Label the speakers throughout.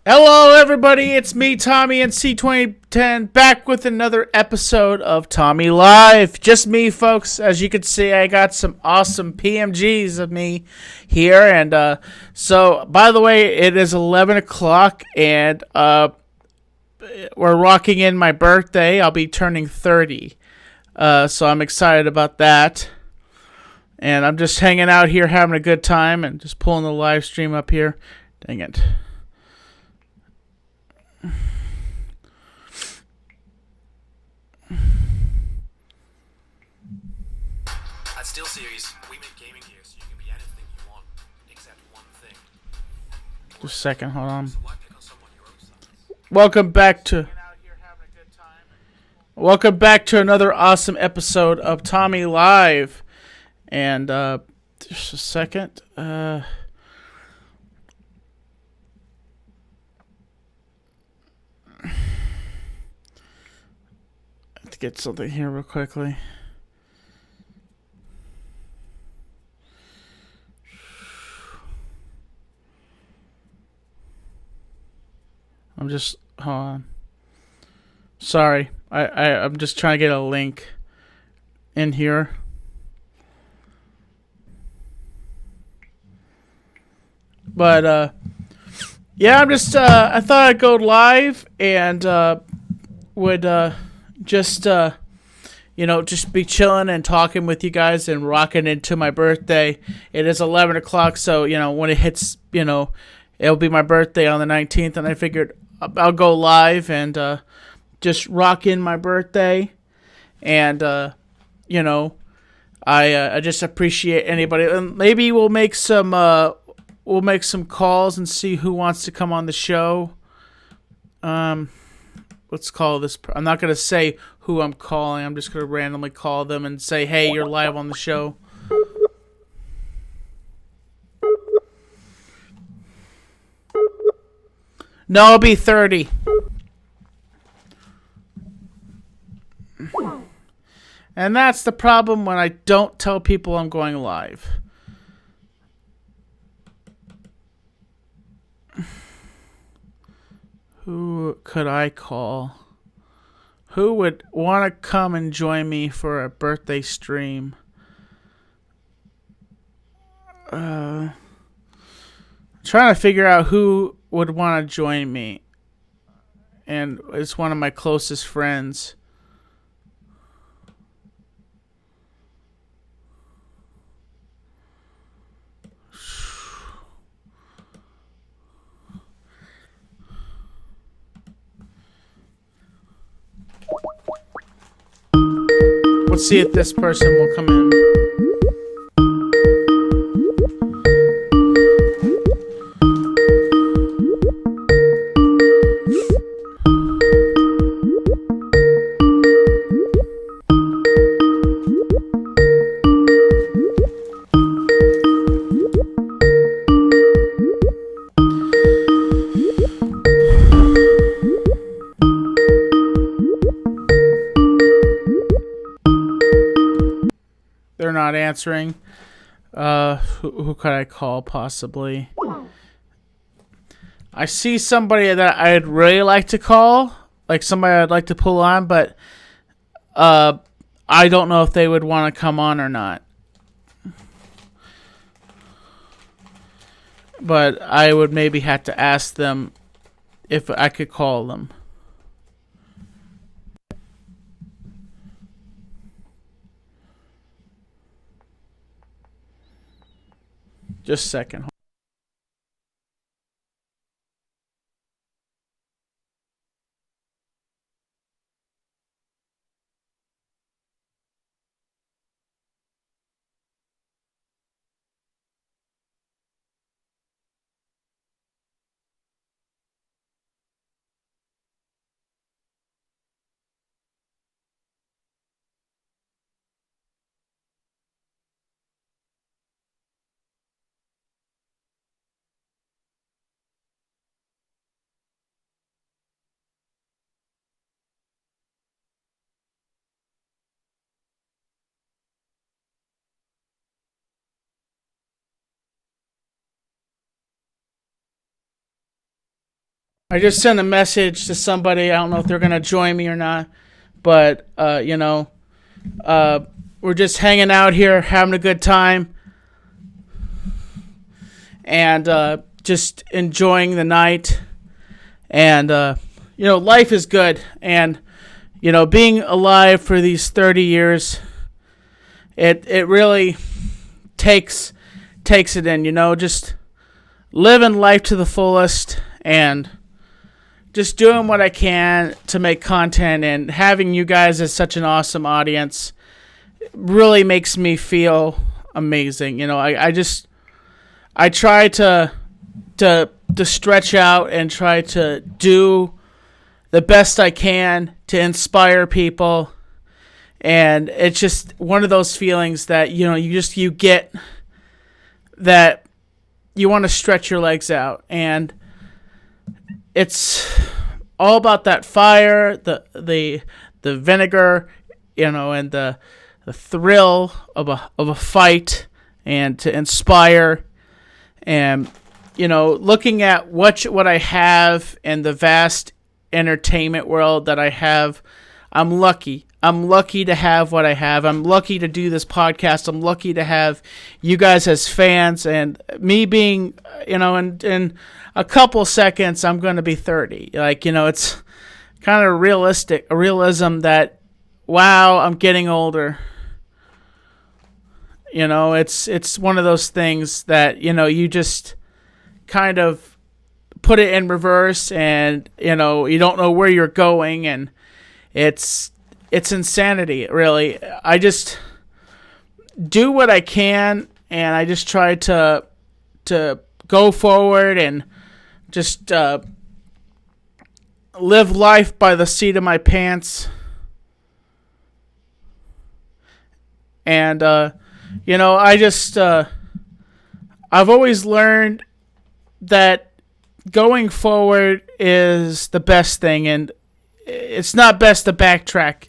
Speaker 1: Hello, everybody. It's me, Tommy, and C2010, back with another episode of Tommy Live. Just me, folks. As you can see, I got some awesome PMGs of me here. And so, by the way, it is 11 o'clock, and we're rocking in my birthday. I'll be turning 30. So I'm excited about that. And I'm just hanging out here having a good time and just pulling the live stream up here. Dang it.
Speaker 2: At Steel Series, we make gaming here so you can be anything you want, except one thing.
Speaker 1: Just a second, hold on.
Speaker 2: So why pick on someone your own size?
Speaker 1: Welcome back to another awesome episode of Tommy Live. And just a second. To get something here real quickly. Hold on. Sorry, I'm just trying to get a link in here. But yeah, I thought I'd go live and would just just be chilling and talking with you guys and rocking into my birthday. It is 11 o'clock, so when it hits, it'll be my birthday on the 19th, and I figured I'll go live and just rock in my birthday. And I just appreciate anybody, and maybe we'll make some calls and see who wants to come on the show. Let's call this. I'm not gonna say who I'm calling. I'm just gonna randomly call them and say, "Hey, you're live on the show." No, I'll be 30. And that's the problem when I don't tell people I'm going live. Who could I call? Who would want to come and join me for a birthday stream? Trying to figure out who would want to join me. And it's one of my closest friends. Let's see if this person will come in. They're not answering. Who could I call possibly? I see somebody that I'd really like to call, like somebody I'd like to pull on, but I don't know if they would want to come on or not. But I would maybe have to ask them if I could call them. Just a second. I just sent a message to somebody. I don't know if they're going to join me or not. But, we're just hanging out here, having a good time. And just enjoying the night. And, life is good. And, being alive for these 30 years, it really takes it in, just living life to the fullest and just doing what I can to make content, and having you guys as such an awesome audience really makes me feel amazing. I try to stretch out and try to do the best I can to inspire people. And it's just one of those feelings that, you get that you want to stretch your legs out. And it's all about that fire, the vinegar, and the thrill of a fight, and to inspire. And, looking at what I have in the vast entertainment world that I have, I'm lucky. I'm lucky to have what I have. I'm lucky to do this podcast. I'm lucky to have you guys as fans, and me being, in a couple seconds, I'm going to be 30. It's kind of a realism that, wow, I'm getting older. It's one of those things that, you just kind of put it in reverse, and, you don't know where you're going, and it's insanity, really. I just do what I can, and I just try to go forward and just live life by the seat of my pants. And, I've always learned that going forward is the best thing, and it's not best to backtrack.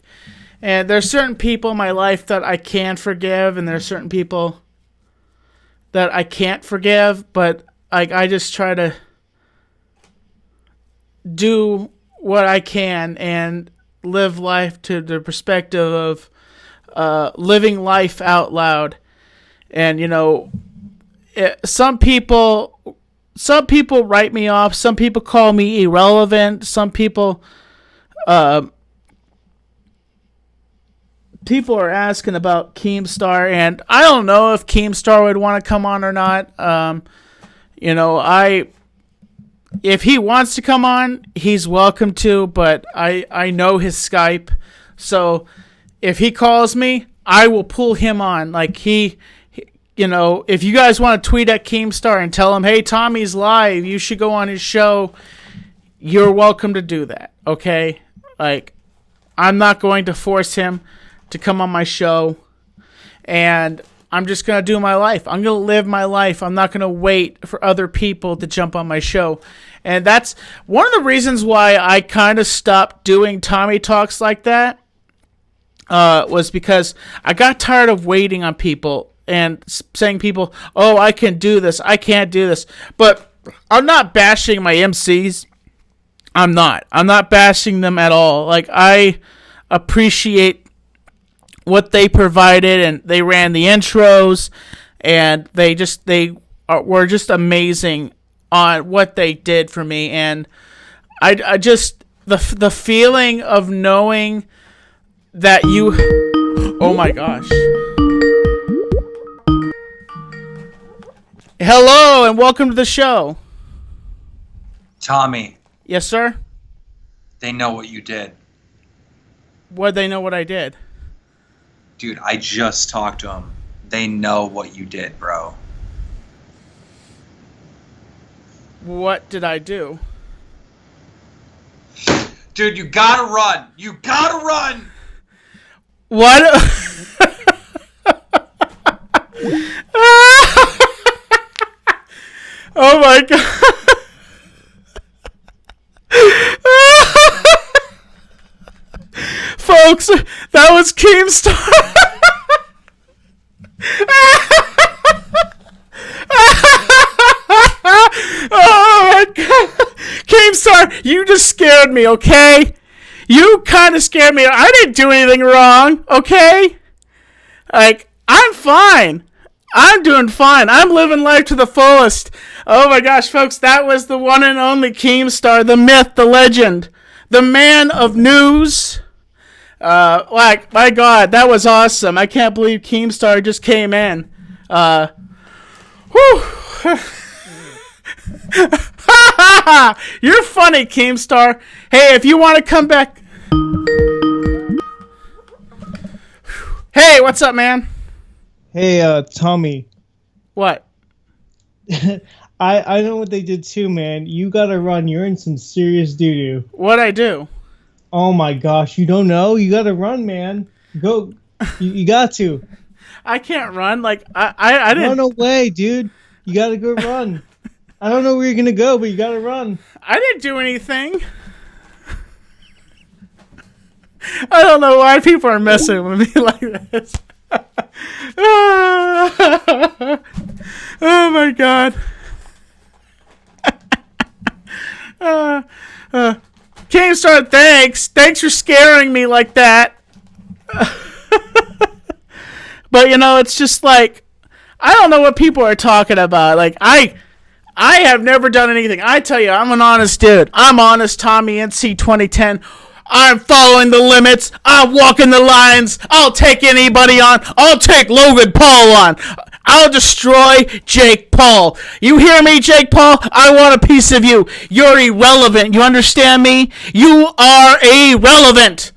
Speaker 1: And there's certain people in my life that I can forgive, and there's certain people that I can't forgive, but I just try to do what I can and live life to the perspective of living life out loud. And, some people write me off. Some people call me irrelevant. Some people are asking about Keemstar, and I don't know if Keemstar would want to come on or not. If he wants to come on, he's welcome to, but I know his Skype. So if he calls me, I will pull him on. If you guys want to tweet at Keemstar and tell him, hey, Tommy's live, you should go on his show, you're welcome to do that, okay? I'm not going to force him to come on my show, and I'm just going to do my life. I'm going to live my life. I'm not going to wait for other people to jump on my show. And that's one of the reasons why I kind of stopped doing Tommy Talks like that, was because I got tired of waiting on people and saying people, oh, I can do this, I can't do this. But I'm not bashing my MCs. I'm not bashing them at all. I appreciate what they provided, and they ran the intros, and they were just amazing on what they did for me. And I just the feeling of knowing that you, oh my gosh, hello and welcome to the show.
Speaker 3: Tommy.
Speaker 1: Yes, sir.
Speaker 3: They know what you did.
Speaker 1: What, they know what I did?
Speaker 3: Dude, I just talked to them. They know what you did, bro.
Speaker 1: What did I do?
Speaker 3: Dude, you gotta run. You gotta run.
Speaker 1: What? Oh my god. Folks, that was Keemstar. Oh my god. Keemstar, you just scared me, okay? You kind of scared me. I didn't do anything wrong, okay? Like, I'm fine. I'm doing fine. I'm living life to the fullest. Oh my gosh, folks, that was the one and only Keemstar, the myth, the legend, the man of news. Like, my God, that was awesome. I can't believe Keemstar just came in. Whew. You're funny, Keemstar. Hey, if you want to come back. Hey, what's up, man?
Speaker 4: Hey, Tommy.
Speaker 1: What?
Speaker 4: I know what they did too, man. You gotta run. You're in some serious doo-doo.
Speaker 1: What'd I do?
Speaker 4: Oh my gosh, you don't know? You gotta run, man. Go. You got to.
Speaker 1: I can't run. Like, I didn't.
Speaker 4: Run away, dude. You gotta go run. I don't know where you're gonna go, but you gotta run.
Speaker 1: I didn't do anything. I don't know why people are messing with me like this. Oh my God. Keemstar, thanks. Thanks for scaring me like that. But it's just like, I don't know what people are talking about. Like, I have never done anything. I tell you, I'm an honest dude. I'm honest, Tommy NC 2010. I'm following the limits. I'm walking the lines. I'll take anybody on. I'll take Logan Paul on. I'll destroy Jake Paul. You hear me, Jake Paul? I want a piece of you. You're irrelevant. You understand me? You are irrelevant.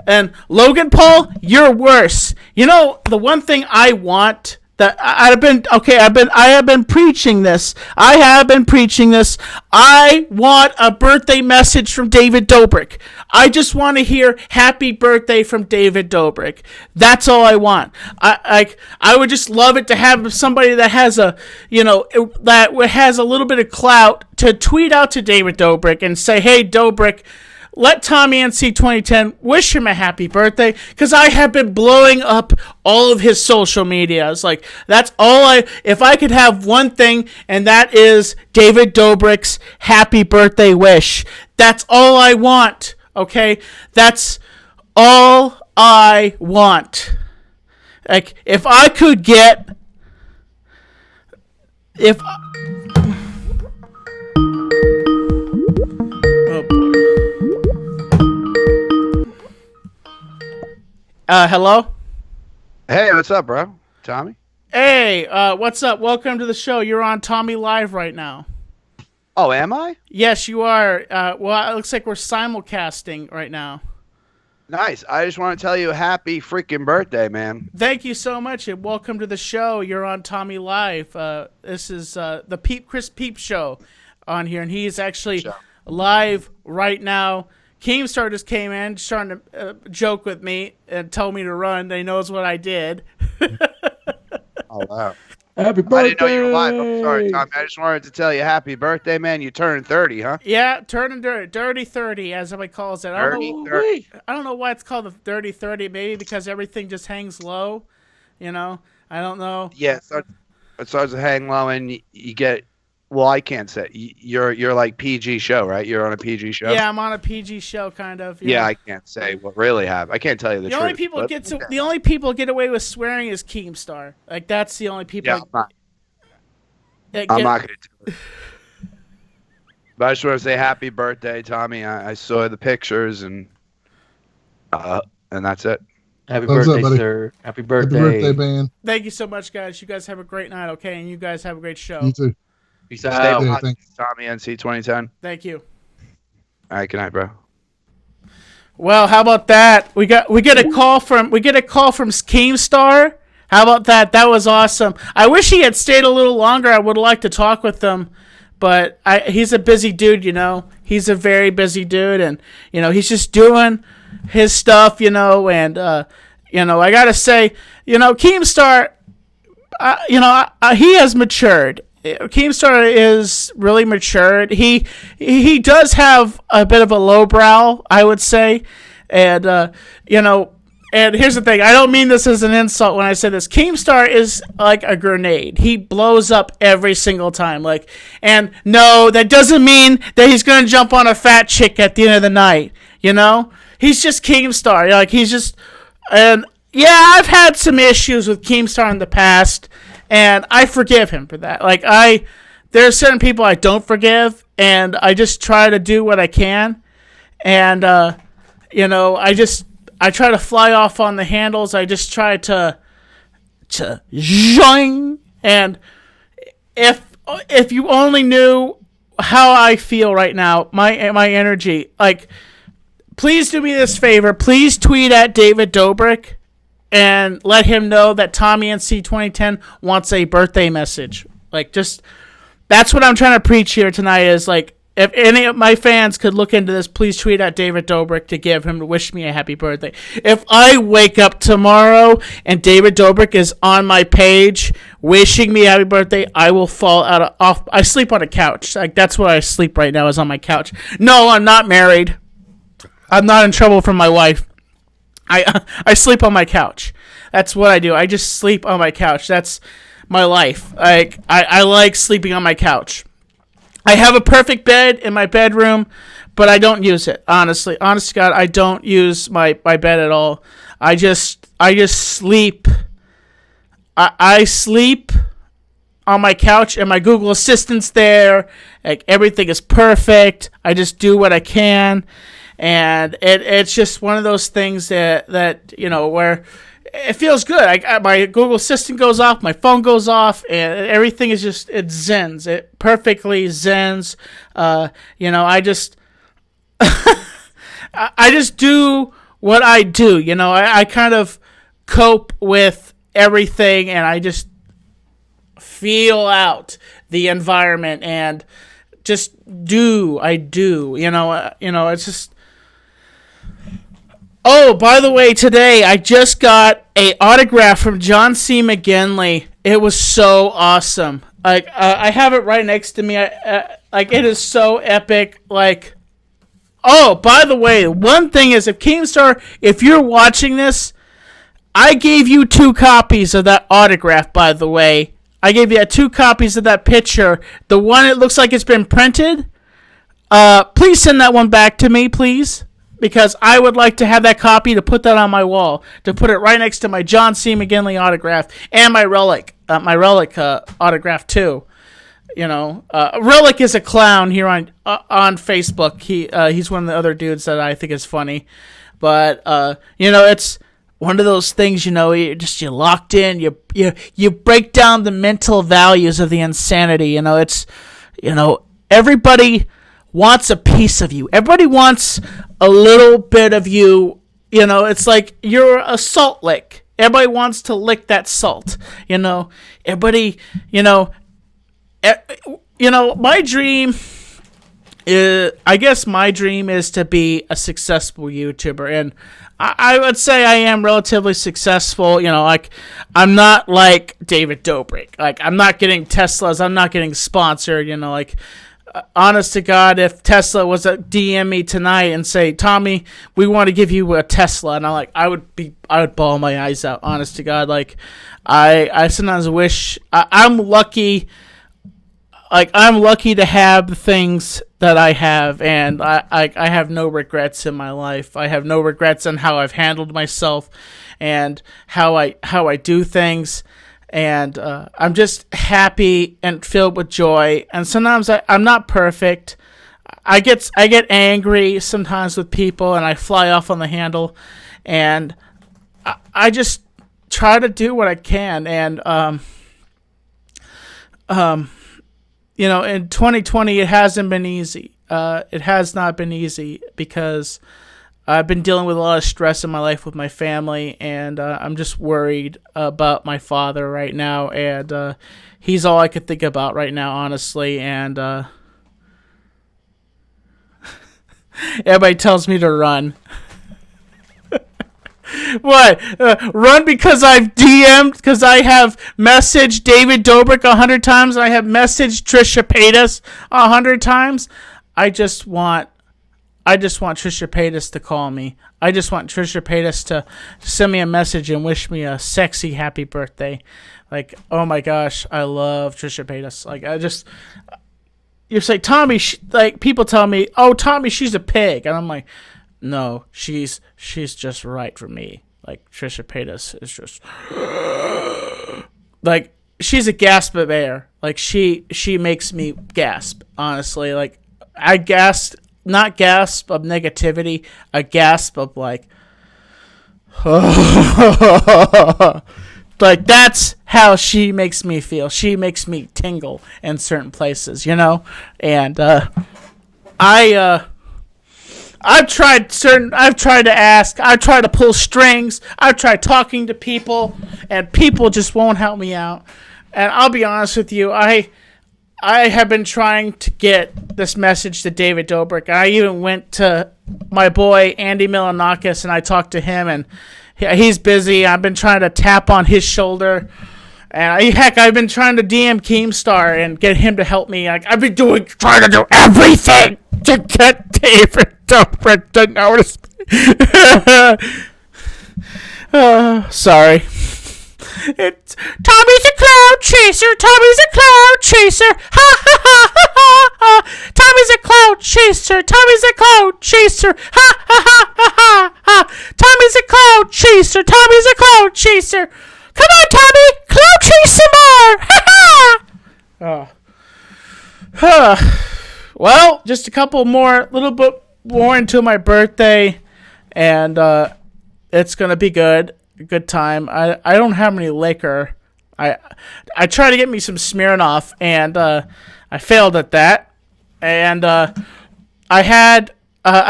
Speaker 1: And Logan Paul, you're worse. The one thing I want that I have been preaching this. I want a birthday message from David Dobrik. I just want to hear happy birthday from David Dobrik. That's all I want. I would just love it to have somebody that has that has a little bit of clout to tweet out to David Dobrik and say, "Hey Dobrik, let Tommy NC 2010 wish him a happy birthday," because I have been blowing up all of his social media. It's like, that's all if I could have one thing, and that is David Dobrik's happy birthday wish. That's all I want, okay? That's all I want. Like, if I could get... Oh, boy. Hello?
Speaker 5: Hey, what's up, bro? Tommy?
Speaker 1: Hey, what's up? Welcome to the show. You're on Tommy Live right now.
Speaker 5: Oh, am I?
Speaker 1: Yes, you are. Well, it looks like we're simulcasting right now.
Speaker 5: Nice. I just want to tell you happy freaking birthday, man.
Speaker 1: Thank you so much, and welcome to the show. You're on Tommy Live. This is the Chris Peep Show on here, and he's actually live right now. Keemstar just came in, trying to joke with me and tell me to run. They knows what I did.
Speaker 5: Oh, wow.
Speaker 4: Happy birthday!
Speaker 5: I didn't know you were live. I'm sorry, Tommy. I just wanted to tell you happy birthday, man. You turned 30, huh?
Speaker 1: Yeah, turning dirty 30, as everybody calls it. I don't know why it's called the dirty 30. Maybe because everything just hangs low. I don't know.
Speaker 5: Yeah, it starts to hang low, and you get... Well, I can't say. You're like PG show, right? You're on a PG show?
Speaker 1: Yeah, I'm on a PG show, kind of.
Speaker 5: Yeah, I can't say what really happened. I can't tell you the truth.
Speaker 1: The only people get away with swearing is Keemstar. Like, that's the only people.
Speaker 5: Yeah, I'm not going to do it. But I just want to say happy birthday, Tommy. I saw the pictures, and that's it.
Speaker 6: Happy
Speaker 7: Thumbs
Speaker 6: birthday,
Speaker 7: up, buddy.
Speaker 6: sir. Happy birthday.
Speaker 7: Happy birthday, man.
Speaker 1: Thank you so much, guys. You guys have a great night, okay? And you guys have a great show.
Speaker 7: You too.
Speaker 6: Peace
Speaker 5: Stay
Speaker 6: out.
Speaker 7: Yeah,
Speaker 5: positive,
Speaker 7: thanks.
Speaker 5: Tommy NC 2010.
Speaker 1: Thank you.
Speaker 5: All right, good night, bro.
Speaker 1: Well, how about that? We get a call from Keemstar. How about that? That was awesome. I wish he had stayed a little longer. I would like to talk with him, but he's a busy dude, He's a very busy dude, and he's just doing his stuff, and I gotta say, Keemstar, he has matured. Keemstar is really matured. He does have a bit of a lowbrow, I would say, and and here's the thing, I don't mean this as an insult when I say this. Keemstar is like a grenade. He blows up every single time. Like, and no, that doesn't mean that he's gonna jump on a fat chick at the end of the night. You know, he's just Keemstar. Like, he's just, and yeah, I've had some issues with Keemstar in the past, and I forgive him for that. Like, there are certain people I don't forgive, and I just try to do what I can, and you know, I try to fly off on the handles. I just try to zing. And if you only knew how I feel right now, my energy, like, please do me this favor. Please tweet at David Dobrik and let him know that Tommy and C2010 wants a birthday message. Like, just, that's what I'm trying to preach here tonight is, like, if any of my fans could look into this, please tweet at David Dobrik to wish me a happy birthday. If I wake up tomorrow and David Dobrik is on my page wishing me a happy birthday, I will fall off. I sleep on a couch. Like, that's where I sleep right now, is on my couch. No, I'm not married. I'm not in trouble from my wife. I sleep on my couch. That's what I do. I just sleep on my couch. That's my life. I like sleeping on my couch. I have a perfect bed in my bedroom, but I don't use it. Honestly, honest to God, I don't use my bed at all. I just sleep. I sleep on my couch, and my Google Assistant's there. Like, everything is perfect. I just do what I can, and it's just one of those things that you know, where it feels good. My Google Assistant goes off, my phone goes off, and everything is just, it zens. It perfectly zens. You know, I just I just do what I do. You know, I kind of cope with everything, and I just feel out the environment and just do. I do. You know, it's just. Oh, by the way, today I just got a autograph from John C. McGinley. It was so awesome. Like, I have it right next to me. Like, it is so epic. Like, oh, by the way, one thing is, if Keemstar, if you're watching this, I gave you 2 copies of that autograph, by the way. I gave you 2 copies of that picture. The one, it looks like it's been printed. Please send that one back to me, please. Because I would like to have that copy to put that on my wall, to put it right next to my John C. McGinley autograph and my Relic autograph too. You know, Relic is a clown here on Facebook. He's one of the other dudes that I think is funny, but you know, it's one of those things. You know, you're locked in. You break down the mental values of the insanity. You know, it's, you know, everybody wants a piece of you. Everybody wants a little bit of you. You know, it's like you're a salt lick. Everybody wants to lick that salt. You know, everybody. You know, my dream is, I guess my dream is to be a successful YouTuber, and I would say I am relatively successful. You know, like, I'm not like David Dobrik. Like, I'm not getting Teslas. I'm not getting sponsored. You know, like. Honest to God, if Tesla was to DM me tonight and say, Tommy, we want to give you a Tesla, and I would bawl my eyes out. Honest to God, like, I sometimes wish I'm lucky. Like, I'm lucky to have the things that I have, and I have no regrets in my life. I have no regrets on how I've handled myself and how I do things. And I'm just happy and filled with joy. And sometimes I'm not perfect. I get angry sometimes with people, and I fly off on the handle. And I just try to do what I can. And you know, in 2020, it hasn't been easy. It has not been easy because I've been dealing with a lot of stress in my life with my family, and I'm just worried about my father right now, and he's all I could think about right now, honestly, and everybody tells me to run. What? Run because I've DM'd, because I have messaged David Dobrik 100 times, and I have messaged Trisha Paytas 100 times? I just want I just want Trisha Paytas to call me. I just want Trisha Paytas to send me a message and wish me a sexy happy birthday. Like, oh my gosh, I love Trisha Paytas. Like, you're saying, Tommy, like, people tell me, oh, Tommy, she's a pig. And I'm like, no, she's just right for me. Like, Trisha Paytas is just, like, she's a gasp of air. Like, she makes me gasp, honestly. Like, I gasp, not gasp of negativity, a gasp of, like, like, that's how she makes me feel. She makes me tingle in certain places, you know? And, I've tried to ask, I've tried to pull strings, I've tried talking to people, and people just won't help me out. And I'll be honest with you, I have been trying to get this message to David Dobrik. I even went to my boy Andy Milanakis and I talked to him, and he's busy. I've been trying to tap on his shoulder. And I've been trying to DM Keemstar and get him to help me. Like, I've been trying to do everything to get David Dobrik to notice me. Sorry. It's Tommy's a cloud chaser. Tommy's a cloud chaser. Ha ha ha ha ha. Tommy's a cloud chaser. Tommy's a cloud chaser. Ha ha ha ha ha. Tommy's a cloud chaser. Tommy's a cloud chaser. Come on, Tommy! Cloud chase some more! Ha ha! Well, just a little bit more into my birthday, and it's gonna be good. A good time. I don't have any liquor. I tried to get me some Smirnoff, and I failed at that. And I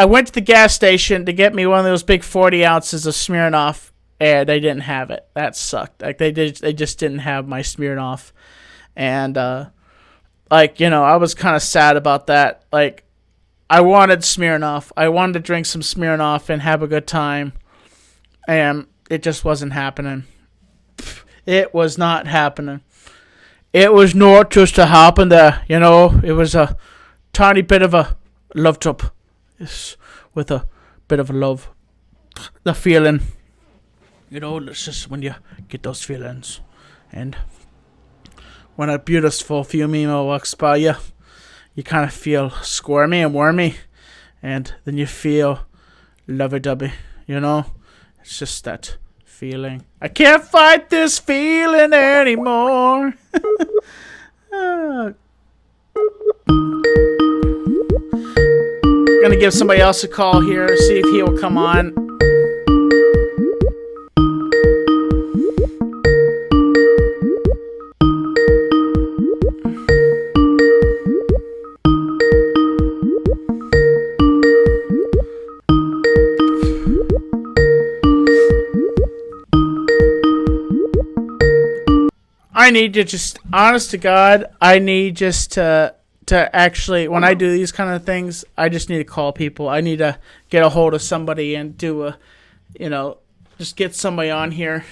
Speaker 1: went to the gas station to get me one of those big 40 ounces of Smirnoff. And they didn't have it. That sucked. Like, they just didn't have my Smirnoff. And, like, you know, I was kind of sad about that. Like, I wanted Smirnoff. I wanted to drink some Smirnoff and have a good time. And it just wasn't happening. It was not happening. It was not just to happen there, you know. It was a tiny bit of a love trip. With a bit of love. The feeling. You know, it's just when you get those feelings. And when a beautiful female walks by you, you kind of feel squirmy and wormy. And then you feel lovey-dovey, you know? It's just that feeling. I can't fight this feeling anymore. Gonna give somebody else a call here, see if he will come on. I need to just, honest to God, I need just to actually, when I do these kind of things, I just need to call people. I need to get a hold of somebody and do a, you know, just get somebody on here.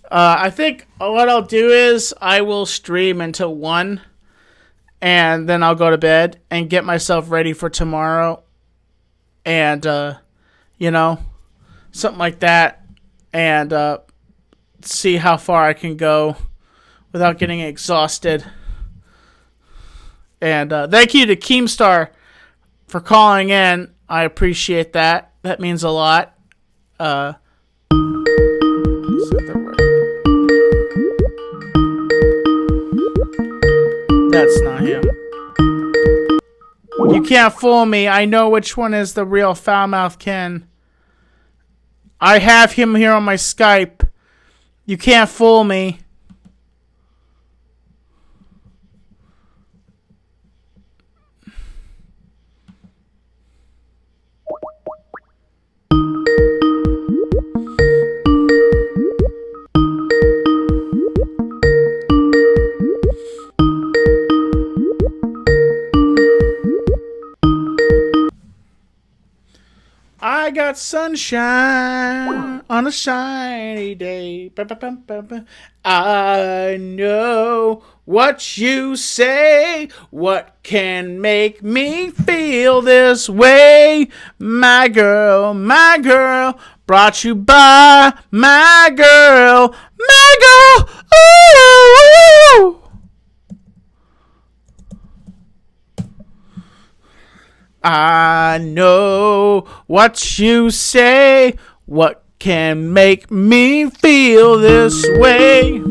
Speaker 1: I think what I'll do is I will stream until 1, and then I'll go to bed and get myself ready for tomorrow. And, you know, something like that. And see how far I can go without getting exhausted. And thank you to Keemstar for calling in. I appreciate that. That means a lot. That's not him. You can't fool me. I know which one is the real Foulmouth Ken. I have him here on my Skype. You can't fool me. I got sunshine on a shiny day. I know what you say? What can make me feel this way? My girl, brought you by my girl, my girl. Ooh. I know what you say. What can make me feel this way?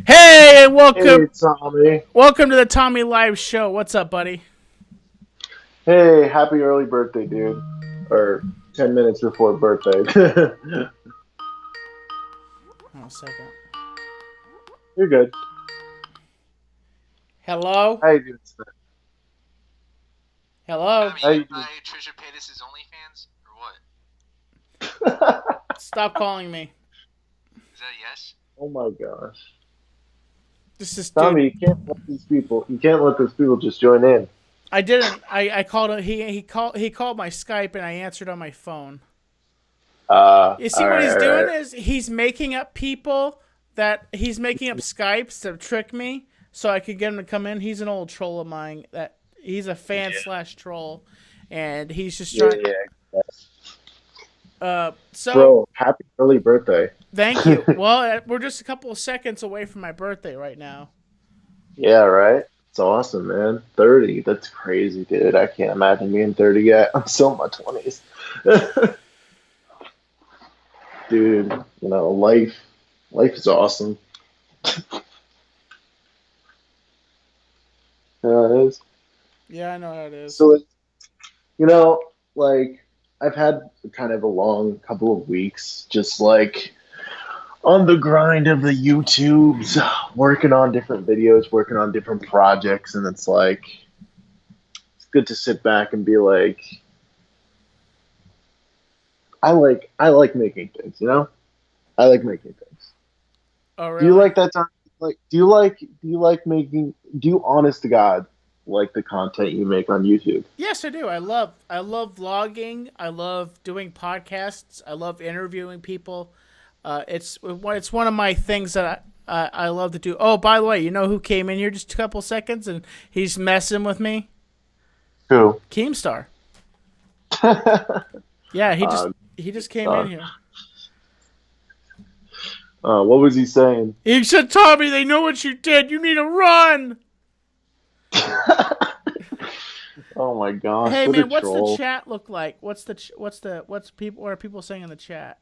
Speaker 1: Hey, welcome.
Speaker 6: Hey, Tommy.
Speaker 1: Welcome to the Tommy Live Show. What's up, buddy?
Speaker 6: Hey, happy early birthday, dude. Or 10 minutes before birthday.
Speaker 1: Hold on a second.
Speaker 6: You're good.
Speaker 1: Hello?
Speaker 6: How you doing today?
Speaker 1: Hello?
Speaker 6: How you doing?
Speaker 2: buy Trisha Paytas' OnlyFans or what?
Speaker 1: Stop calling me.
Speaker 2: Is that a yes?
Speaker 6: Oh my gosh.
Speaker 1: This is
Speaker 6: Tommy, you can't let these people just join in.
Speaker 1: I didn't. I called him. He called my Skype and I answered on my phone. You see what he's doing is he's making up people he's making up Skypes to trick me so I could get him to come in. He's an old troll of mine that he's a fan / troll, and he's just trying. So
Speaker 6: Bro, happy early birthday.
Speaker 1: thank you. Well, we're just a couple of seconds away from my birthday right now.
Speaker 6: Yeah, right? It's awesome, man. 30. That's crazy, dude. I can't imagine being 30 yet. I'm still in my 20s. Dude, life is awesome. It is.
Speaker 1: Yeah, I know how it is.
Speaker 6: So, I've had kind of a long couple of weeks just on the grind of the YouTubes, working on different videos, working on different projects, and it's good to sit back and be like, I like making things, I like making things.
Speaker 1: Oh, really?
Speaker 6: Do you like that time? Do you honest to God like the content you make on YouTube?
Speaker 1: Yes, I do. I love vlogging. I love doing podcasts. I love interviewing people. It's one of my things that I love to do. Oh, by the way, you know who came in here just a couple seconds and he's messing with me?
Speaker 6: Who?
Speaker 1: Keemstar. Yeah, he just came in here.
Speaker 6: What was he saying?
Speaker 1: He said, "Tommy, they know what you did. You need to run."
Speaker 6: Oh my gosh!
Speaker 1: Hey
Speaker 6: what
Speaker 1: man,
Speaker 6: a
Speaker 1: what's
Speaker 6: troll.
Speaker 1: the chat look like? What are people saying in the chat?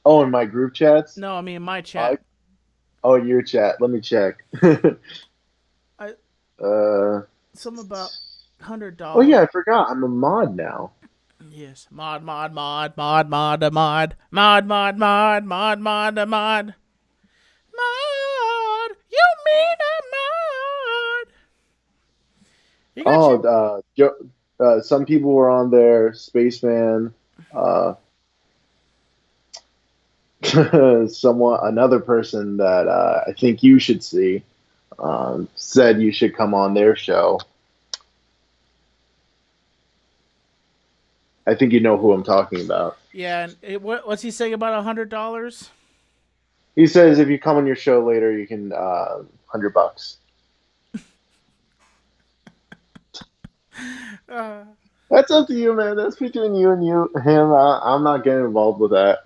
Speaker 6: Oh, in my group chats?
Speaker 1: No, I mean in my chat.
Speaker 6: Oh, your chat. Let me check.
Speaker 1: Something about $100.
Speaker 6: Oh yeah, I forgot. I'm a mod now.
Speaker 1: Yes, mod. You mean a mod? You got
Speaker 6: Some people were on there. Spaceman. Another person that I think you should see said you should come on their show. I think you know who I'm talking about.
Speaker 1: Yeah, and what's he saying about $100?
Speaker 6: He says if you come on your show later, you can $100. That's up to you, man. That's between you and him. I'm not getting involved with that.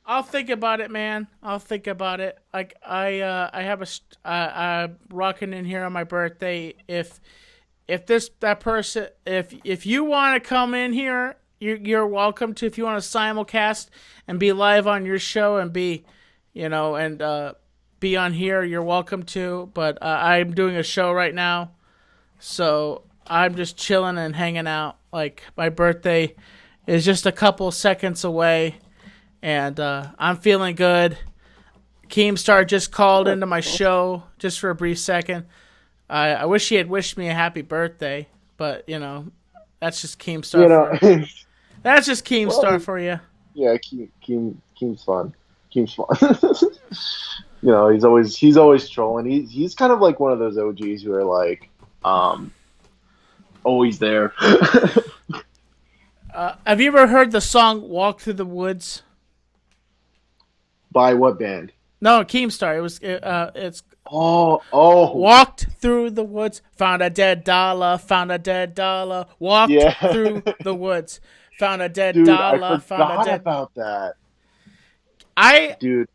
Speaker 1: I'll think about it, man. I'll think about it. Like I have I'm rocking in here on my birthday. If you want to come in here, you're welcome to. If you want to simulcast and be live on your show and be on here, you're welcome to. But I'm doing a show right now, so I'm just chilling and hanging out. Like my birthday is just a couple seconds away. And I'm feeling good. Keemstar just called into my show just for a brief second. I wish he had wished me a happy birthday, but that's just Keemstar. That's just Keemstar for you.
Speaker 6: Yeah, Keem's fun. Keem's fun. He's always trolling. He's kind of like one of those OGs who are always there.
Speaker 1: Have you ever heard the song "Walk Through the Woods"?
Speaker 6: By what band?
Speaker 1: No, Keemstar. It's
Speaker 6: Oh.
Speaker 1: walked through the woods, found a dead dollar, found a dead dollar. Walked
Speaker 6: Yeah.
Speaker 1: through the woods, found a dead
Speaker 6: Dude, I
Speaker 1: dollar, found a
Speaker 6: forgot
Speaker 1: dead.
Speaker 6: about that.
Speaker 1: I
Speaker 6: Dude,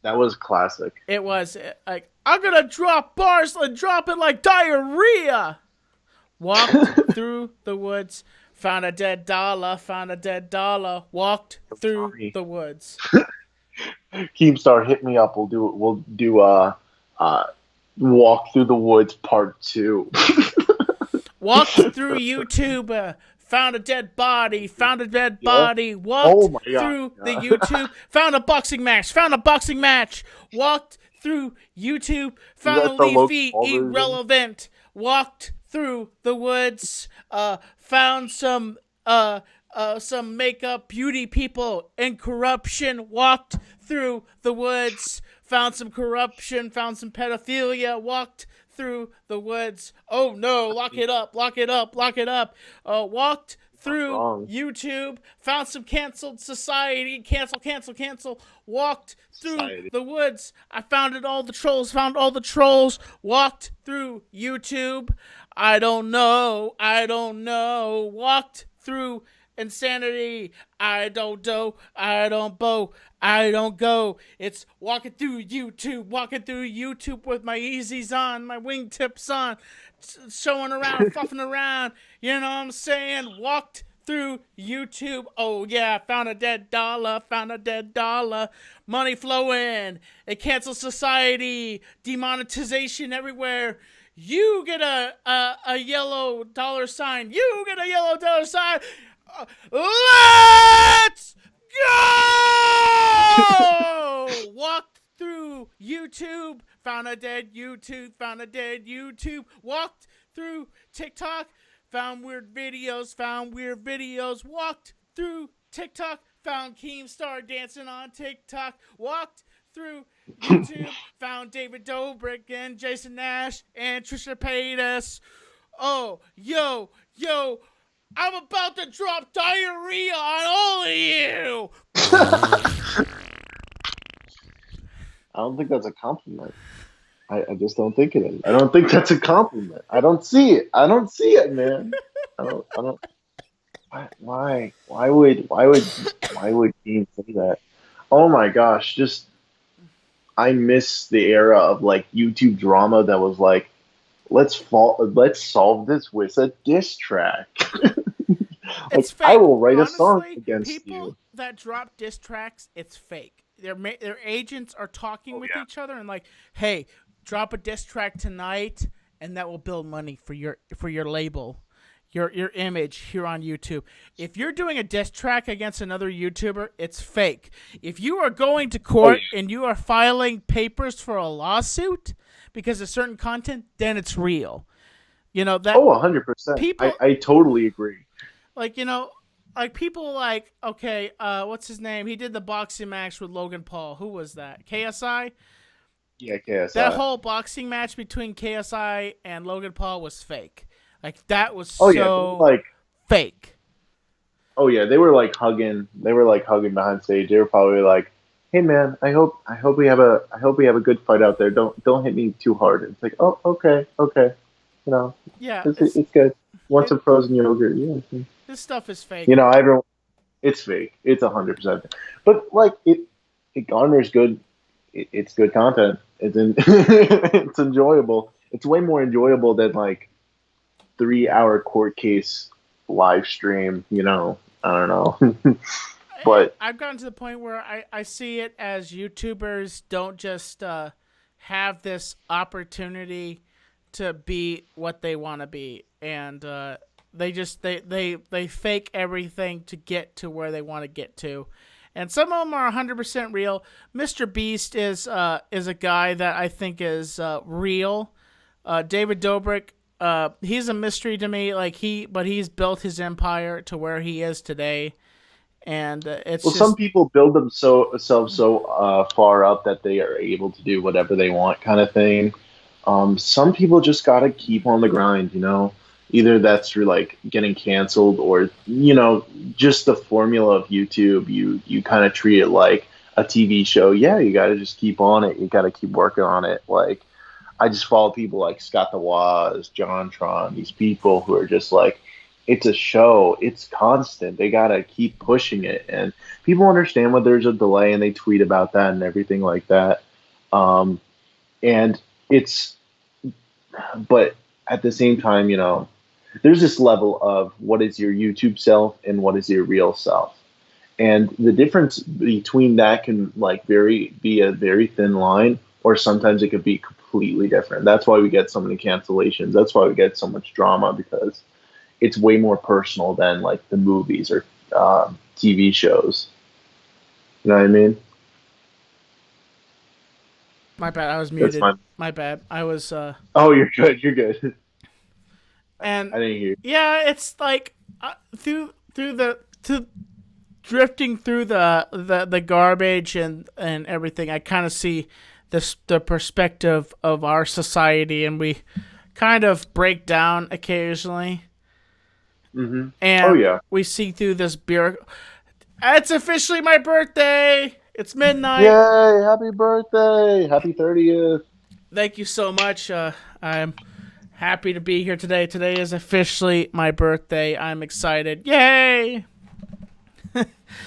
Speaker 6: that was classic.
Speaker 1: It was like, I'm gonna drop bars and drop it like diarrhea. Walked through the woods, found a dead dollar, found a dead dollar. Walked through
Speaker 6: Tommy.
Speaker 1: the woods.
Speaker 6: Keemstar, hit me up. We'll do Walk Through the Woods Part 2.
Speaker 1: Walked through YouTube, found a dead body, found a dead body. Walked
Speaker 6: Oh my God.
Speaker 1: through the YouTube, found a boxing match, Walked through YouTube, found a
Speaker 6: that the
Speaker 1: leafy
Speaker 6: local version?
Speaker 1: irrelevant. Walked through the woods, found some makeup beauty people and corruption. Walked through the woods, found some corruption, found some pedophilia. Walked through the woods. Oh no, lock it up. Walked through YouTube, found some canceled society. Cancel. Walked through the woods. I found all the trolls. Walked through YouTube. I don't know. Walked through insanity. I don't go. It's walking through YouTube with my Yeezys on, my wingtips on, showing around, fluffing around. You know what I'm saying? Walked through YouTube. Oh yeah, found a dead dollar. Money flowing. It cancels society. Demonetization everywhere. You get a yellow dollar sign. Let's go! Walked through YouTube, found a dead YouTube. Walked through TikTok, found weird videos. Walked through TikTok, found Keemstar dancing on TikTok. Walked through YouTube, found David Dobrik and Jason Nash and Trisha Paytas. Oh, yo, I'm about to drop diarrhea on all of you.
Speaker 6: I don't think that's a compliment. I just don't think it is. I don't think that's a compliment. I don't see it, man. I don't. Why would Dean say that? Oh my gosh, I miss the era of like YouTube drama that was like, let's solve this with a diss track.
Speaker 1: It's fake.
Speaker 6: I will write
Speaker 1: Honestly,
Speaker 6: a song against
Speaker 1: people
Speaker 6: you.
Speaker 1: that drop diss tracks, it's fake. Their agents are talking with each other and like, hey, drop a diss track tonight, and that will build money for your label, your image here on YouTube. If you're doing a diss track against another YouTuber, it's fake. If you are going to court and you are filing papers for a lawsuit because of certain content, then it's real. You know that.
Speaker 6: 100%. I totally agree.
Speaker 1: Like, you know, like people like, okay, what's his name? He did the boxing match with Logan Paul. Who was that? KSI?
Speaker 6: Yeah, KSI.
Speaker 1: That whole boxing match between KSI and Logan Paul was fake. Like, that was fake.
Speaker 6: Oh yeah, they were like hugging behind stage. They were probably like, "Hey man, I hope we have a good fight out there. Don't hit me too hard." It's like, "Oh, okay." You know.
Speaker 1: Yeah.
Speaker 6: It's good. Want some frozen yogurt? Yeah.
Speaker 1: This stuff is fake.
Speaker 6: You know, everyone. It's fake. It's 100%. But like it garners good. It's good content. It's enjoyable. It's way more enjoyable than like 3-hour court case live stream. You know, I don't know. But
Speaker 1: I've gotten to the point where I see it as YouTubers don't just have this opportunity to be what they want to be, and they fake everything to get to where they want to get to. And some of them are 100% real. Mr. Beast is a guy that I think is real. David Dobrik, he's a mystery to me. But he's built his empire to where he is today. And
Speaker 6: some people build themselves so far up that they are able to do whatever they want, kind of thing. Some people just gotta keep on the grind, you know. Either that's through like getting canceled, or just the formula of YouTube. You kind of treat it like a TV show. Yeah, you got to just keep on it. You got to keep working on it. Like, I just follow people like Scott the Woz, JonTron, these people who are just like, it's a show. It's constant. They got to keep pushing it. And people understand when there's a delay, and they tweet about that and everything like that. And it's, but at the same time, there's this level of what is your YouTube self and what is your real self. And the difference between that can like be a very thin line, or sometimes it could be completely different. That's why we get so many cancellations. That's why we get so much drama, because it's way more personal than like the movies or TV shows. You know what I mean?
Speaker 1: My bad. I was
Speaker 6: That's
Speaker 1: muted.
Speaker 6: fine.
Speaker 1: My bad. I was.
Speaker 6: Oh, you're good. You're good.
Speaker 1: And
Speaker 6: I didn't hear you.
Speaker 1: yeah, it's like drifting through the garbage and everything. I kind of see the perspective of our society, and we kind of break down occasionally.
Speaker 6: Mm-hmm.
Speaker 1: And
Speaker 6: Oh yeah.
Speaker 1: we see through this beer. It's officially my birthday. It's midnight.
Speaker 6: Yay! Happy birthday! Happy 30th!
Speaker 1: Thank you so much. I'm happy to be here today. Today is officially my birthday. I'm excited. Yay!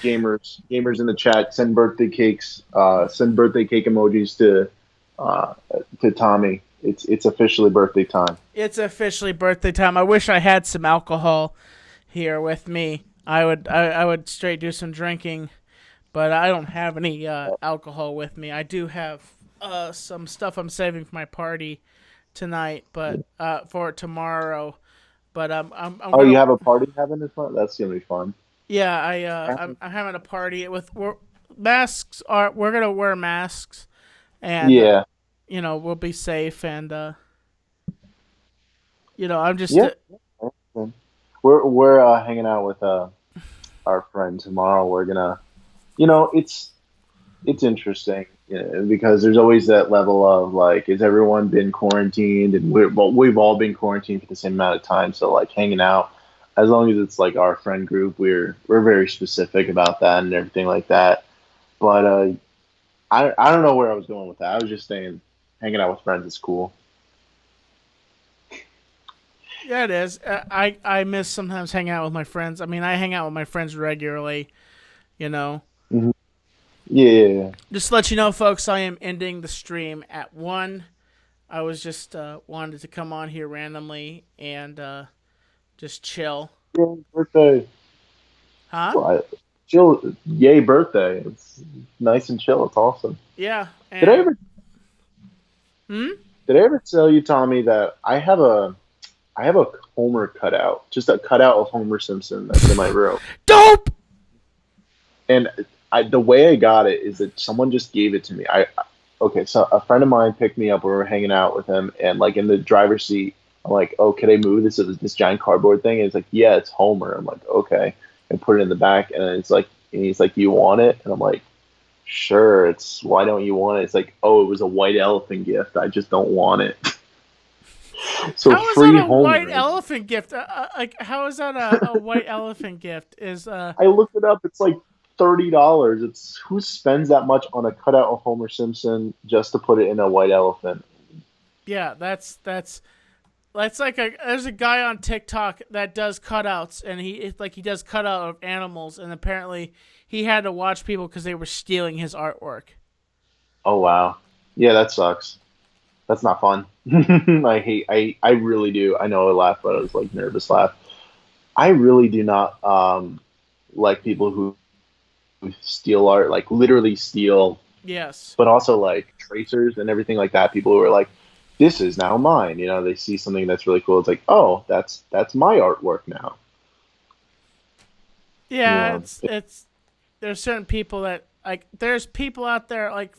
Speaker 6: Gamers in the chat, send birthday cakes. Send birthday cake emojis to Tommy. It's officially birthday time.
Speaker 1: It's officially birthday time. I wish I had some alcohol here with me. I would straight do some drinking, but I don't have any alcohol with me. I do have some stuff I'm saving for my party tonight, but for tomorrow. But I'm
Speaker 6: Oh, you have a party having this month? That's gonna be fun.
Speaker 1: Yeah, I'm having a party with masks. We're gonna wear masks, and
Speaker 6: Yeah.
Speaker 1: We'll be safe, and I'm just
Speaker 6: Yeah. We're hanging out with our friend tomorrow. We're gonna, it's interesting, because there's always that level of like, has everyone been quarantined? And we've all been quarantined for the same amount of time. So like hanging out, as long as it's like our friend group, we're very specific about that and everything like that. But I don't know where I was going with that. I was just saying, hanging out with friends is cool.
Speaker 1: Yeah, it is. I miss sometimes hanging out with my friends. I mean, I hang out with my friends regularly,
Speaker 6: Mm-hmm. Yeah.
Speaker 1: Just to let you know, folks, I am ending the stream at 1. I was just wanted to come on here randomly and just chill.
Speaker 6: Yay, birthday.
Speaker 1: Huh?
Speaker 6: Well, chill. Yay, birthday. It's nice and chill. It's awesome.
Speaker 1: Yeah.
Speaker 6: Did I ever?
Speaker 1: Hmm?
Speaker 6: Did I ever tell you, Tommy, that I have a Homer cutout, just a cutout of Homer Simpson that's in my room.
Speaker 1: Dope.
Speaker 6: And the way I got it is that someone just gave it to me. Okay, so a friend of mine picked me up. We were hanging out with him, and like in the driver's seat, I'm like, "Oh, can I move this giant cardboard thing?" And it's like, "Yeah, it's Homer." I'm like, "Okay," and put it in the back, and he's like, "You want it?" And I'm like, "Sure." Why don't you want it? It's like, "Oh, it was a white elephant gift. I just don't want it." So
Speaker 1: how is
Speaker 6: free
Speaker 1: that a
Speaker 6: Homer.
Speaker 1: white elephant gift? Like, how is that a white elephant gift?
Speaker 6: I looked it up. It's like $30. It's who spends that much on a cutout of Homer Simpson just to put it in a white elephant?
Speaker 1: Yeah, that's like there's a guy on TikTok that does cutouts, and he does cutout of animals, and apparently he had to watch people because they were stealing his artwork.
Speaker 6: Oh wow, yeah, that sucks. That's not fun. I really do. I know I laugh, but I was like nervous laugh. I really do not like people who steal art, like literally steal.
Speaker 1: Yes.
Speaker 6: But also like tracers and everything like that. People who are like, this is now mine. They see something that's really cool. It's like, oh, that's my artwork now.
Speaker 1: Yeah, it's there's certain people that like there's people out there like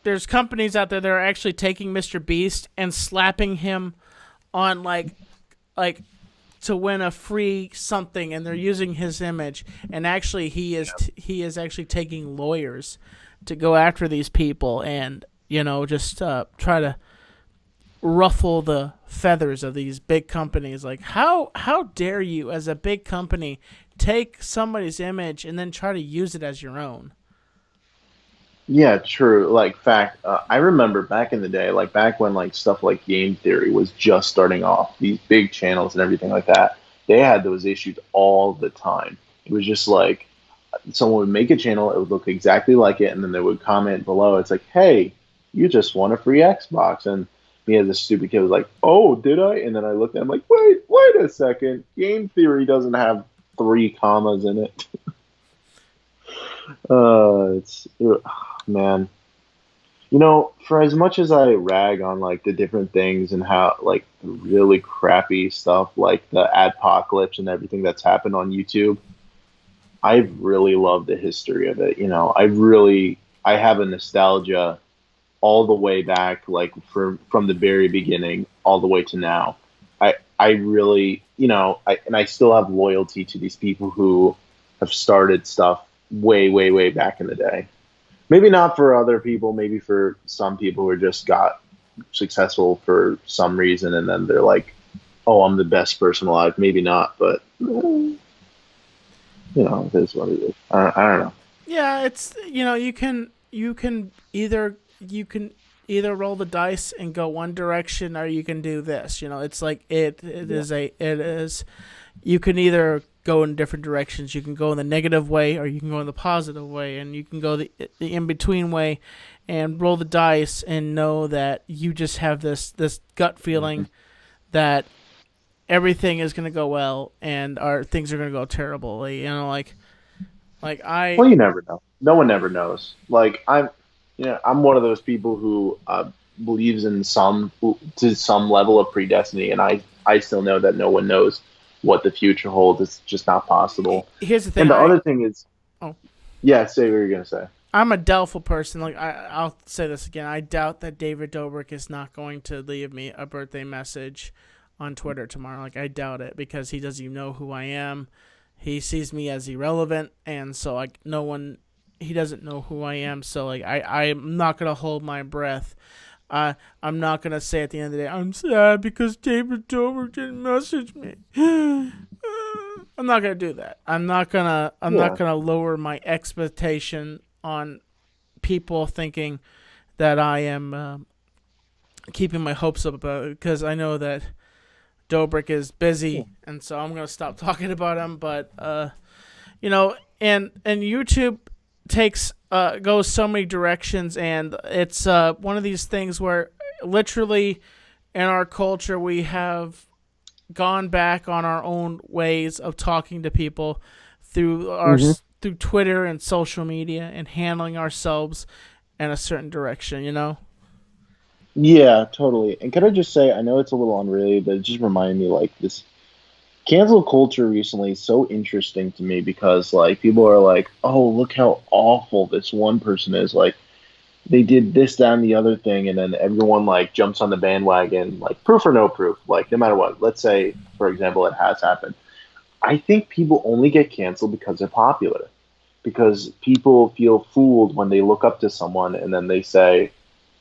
Speaker 1: there's companies out there that are actually taking Mr. Beast and slapping him on like to win a free something, and they're using his image, and actually he is actually taking lawyers to go after these people and just try to ruffle the feathers of these big companies. Like, how dare you, as a big company, take somebody's image and then try to use it as your own?
Speaker 6: Yeah, true. Like, I remember back in the day, like back when like stuff like Game Theory was just starting off, these big channels and everything like that, they had those issues all the time. It was just like someone would make a channel, it would look exactly like it, and then they would comment below. It's like, "Hey, you just won a free Xbox," and me as a stupid kid was like, "Oh, did I?" And then I looked at him like, "Wait a second. Game Theory doesn't have three commas in it." Man. For as much as I rag on like the different things and how like the really crappy stuff like the adpocalypse and everything that's happened on YouTube, I really love the history of it. I have a nostalgia all the way back, like from the very beginning all the way to now. I really, and I still have loyalty to these people who have started stuff way, way, way back in the day. Maybe not for other people, maybe for some people who just got successful for some reason and then they're like, oh, I'm the best person alive. Maybe not, but it is what it is. I don't know.
Speaker 1: Yeah, it's you can either roll the dice and go one direction, or you can do this. It's like it is. You can either go in different directions. You can go in the negative way, or you can go in the positive way, and you can go the in between way, and roll the dice and know that you just have this gut feeling that everything is going to go well and our things are going to go terribly.
Speaker 6: Well, you never know. No one ever knows. Like I'm one of those people who believes in to some level of predestiny, and I still know that no one knows what the future holds. It's just not possible.
Speaker 1: Here's the thing.
Speaker 6: And the other thing is,
Speaker 1: oh,
Speaker 6: yeah, say what you're gonna say.
Speaker 1: I'm a doubtful person. Like I'll say this again. I doubt that David Dobrik is not going to leave me a birthday message on Twitter tomorrow. Like I doubt it, because he doesn't even know who I am. He sees me as irrelevant, and so like he doesn't know who I am. So like I'm not gonna hold my breath. I'm not gonna say at the end of the day, I'm sad because David Dobrik didn't message me. I'm not gonna do that. I'm not gonna lower my expectation on people thinking that I am keeping my hopes up about it, because I know that Dobrik is busy, and so I'm gonna stop talking about him. But and YouTube goes so many directions, and it's one of these things where literally in our culture we have gone back on our own ways of talking to people through through Twitter and social media and handling ourselves in a certain direction,
Speaker 6: Yeah, totally. And can I just say, I know it's a little unrelated, but it just reminded me like this cancel culture recently is so interesting to me because like people are like, oh, look how awful this one person is. Like they did this, that, and the other thing, and then everyone like jumps on the bandwagon, like proof or no proof, like no matter what. Let's say, for example, it has happened. I think people only get canceled because they're popular. Because people feel fooled when they look up to someone and then they say,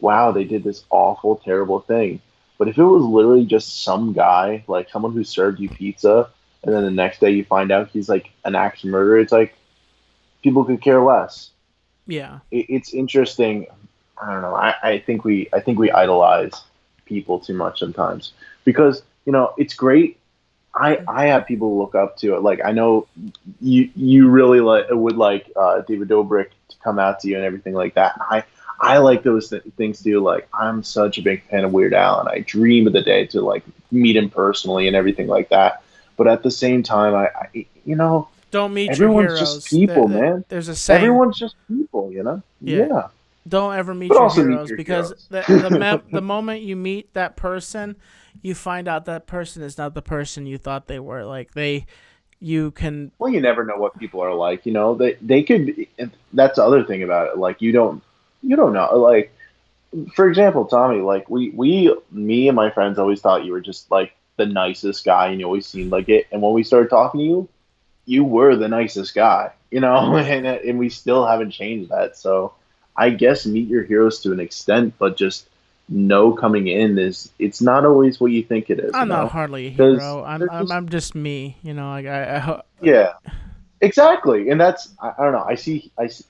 Speaker 6: wow, they did this awful, terrible thing. But if it was literally just some guy, like someone who served you pizza, and then the next day you find out he's like an axe murderer, it's like people could care less.
Speaker 1: Yeah,
Speaker 6: it's interesting. I don't know. I think we idolize people too much sometimes because it's great. I have people to look up to. Like I know you really would like David Dobrik to come out to you and everything like that. I like those things too. Like I'm such a big fan of Weird Al, and I dream of the day to like meet him personally and everything like that. But at the same time, I
Speaker 1: don't meet
Speaker 6: everyone's
Speaker 1: your heroes.
Speaker 6: Just people, man.
Speaker 1: There's a saying.
Speaker 6: Everyone's just people, Yeah.
Speaker 1: Don't ever meet your heroes because the moment you meet that person, you find out that person is not the person you thought they were. Like you can.
Speaker 6: Well, you never know what people are like. They could. That's the other thing about it. Like you don't know. Like for example, Tommy. Like me and my friends always thought you were just like the nicest guy, and you always seemed like it. And when we started talking to you, you were the nicest guy. And we still haven't changed that. So I guess meet your heroes to an extent, but just know coming in is it's not always what you think it is.
Speaker 1: I'm
Speaker 6: you know?
Speaker 1: not hardly a
Speaker 6: 'Cause
Speaker 1: hero.
Speaker 6: they're just-
Speaker 1: I'm just me. You know,
Speaker 6: yeah, exactly. And that's I don't know.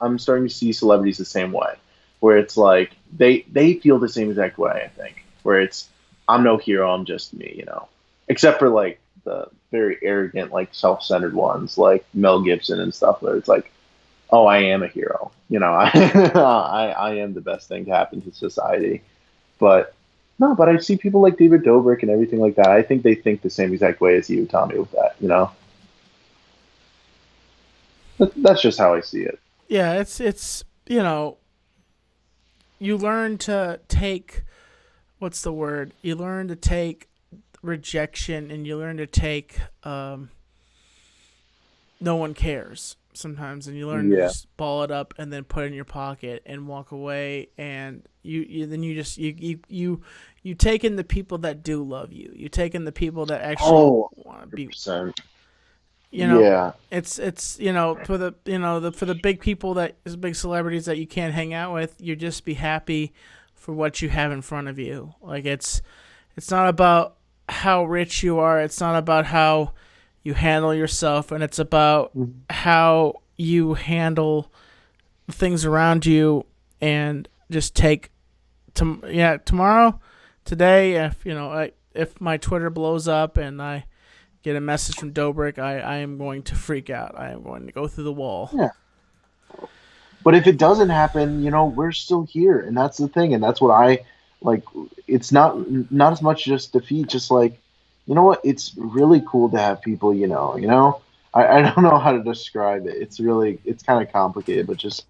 Speaker 6: I'm starting to see celebrities the same way, where it's like they feel the same exact way. I think where it's I'm no hero. I'm just me. Except for like the very arrogant, like self-centered ones, like Mel Gibson and stuff, where it's like, oh, I am a hero. I am the best thing to happen to society. But no, but I see people like David Dobrik and everything like that. I think they think the same exact way as you, Tommy, with that. That's just how I see it.
Speaker 1: yeah. It's you learn to take what's the word? You learn to take rejection, and you learn to take no one cares sometimes, and you learn to
Speaker 6: Yeah.
Speaker 1: just ball it up and then put it in your pocket and walk away, and you take in the people that do love you. You take in the people that actually
Speaker 6: Oh,
Speaker 1: want to be.
Speaker 6: 100%.
Speaker 1: You know,
Speaker 6: Yeah.
Speaker 1: it's for the big people that is big celebrities that you can't hang out with. You just be happy for what you have in front of you. Like it's not about how rich you are. It's not about how you handle yourself, and it's about how you handle things around you, and just take tomorrow, today. If my Twitter blows up and I get a message from Dobrik, I am going to freak out. I am going to go through the wall.
Speaker 6: Yeah. But if it doesn't happen, we're still here, and that's the thing, and that's what I like. It's not as much just defeat, just like, you know what? It's really cool to have people, I don't know how to describe it. It's kind of complicated, but just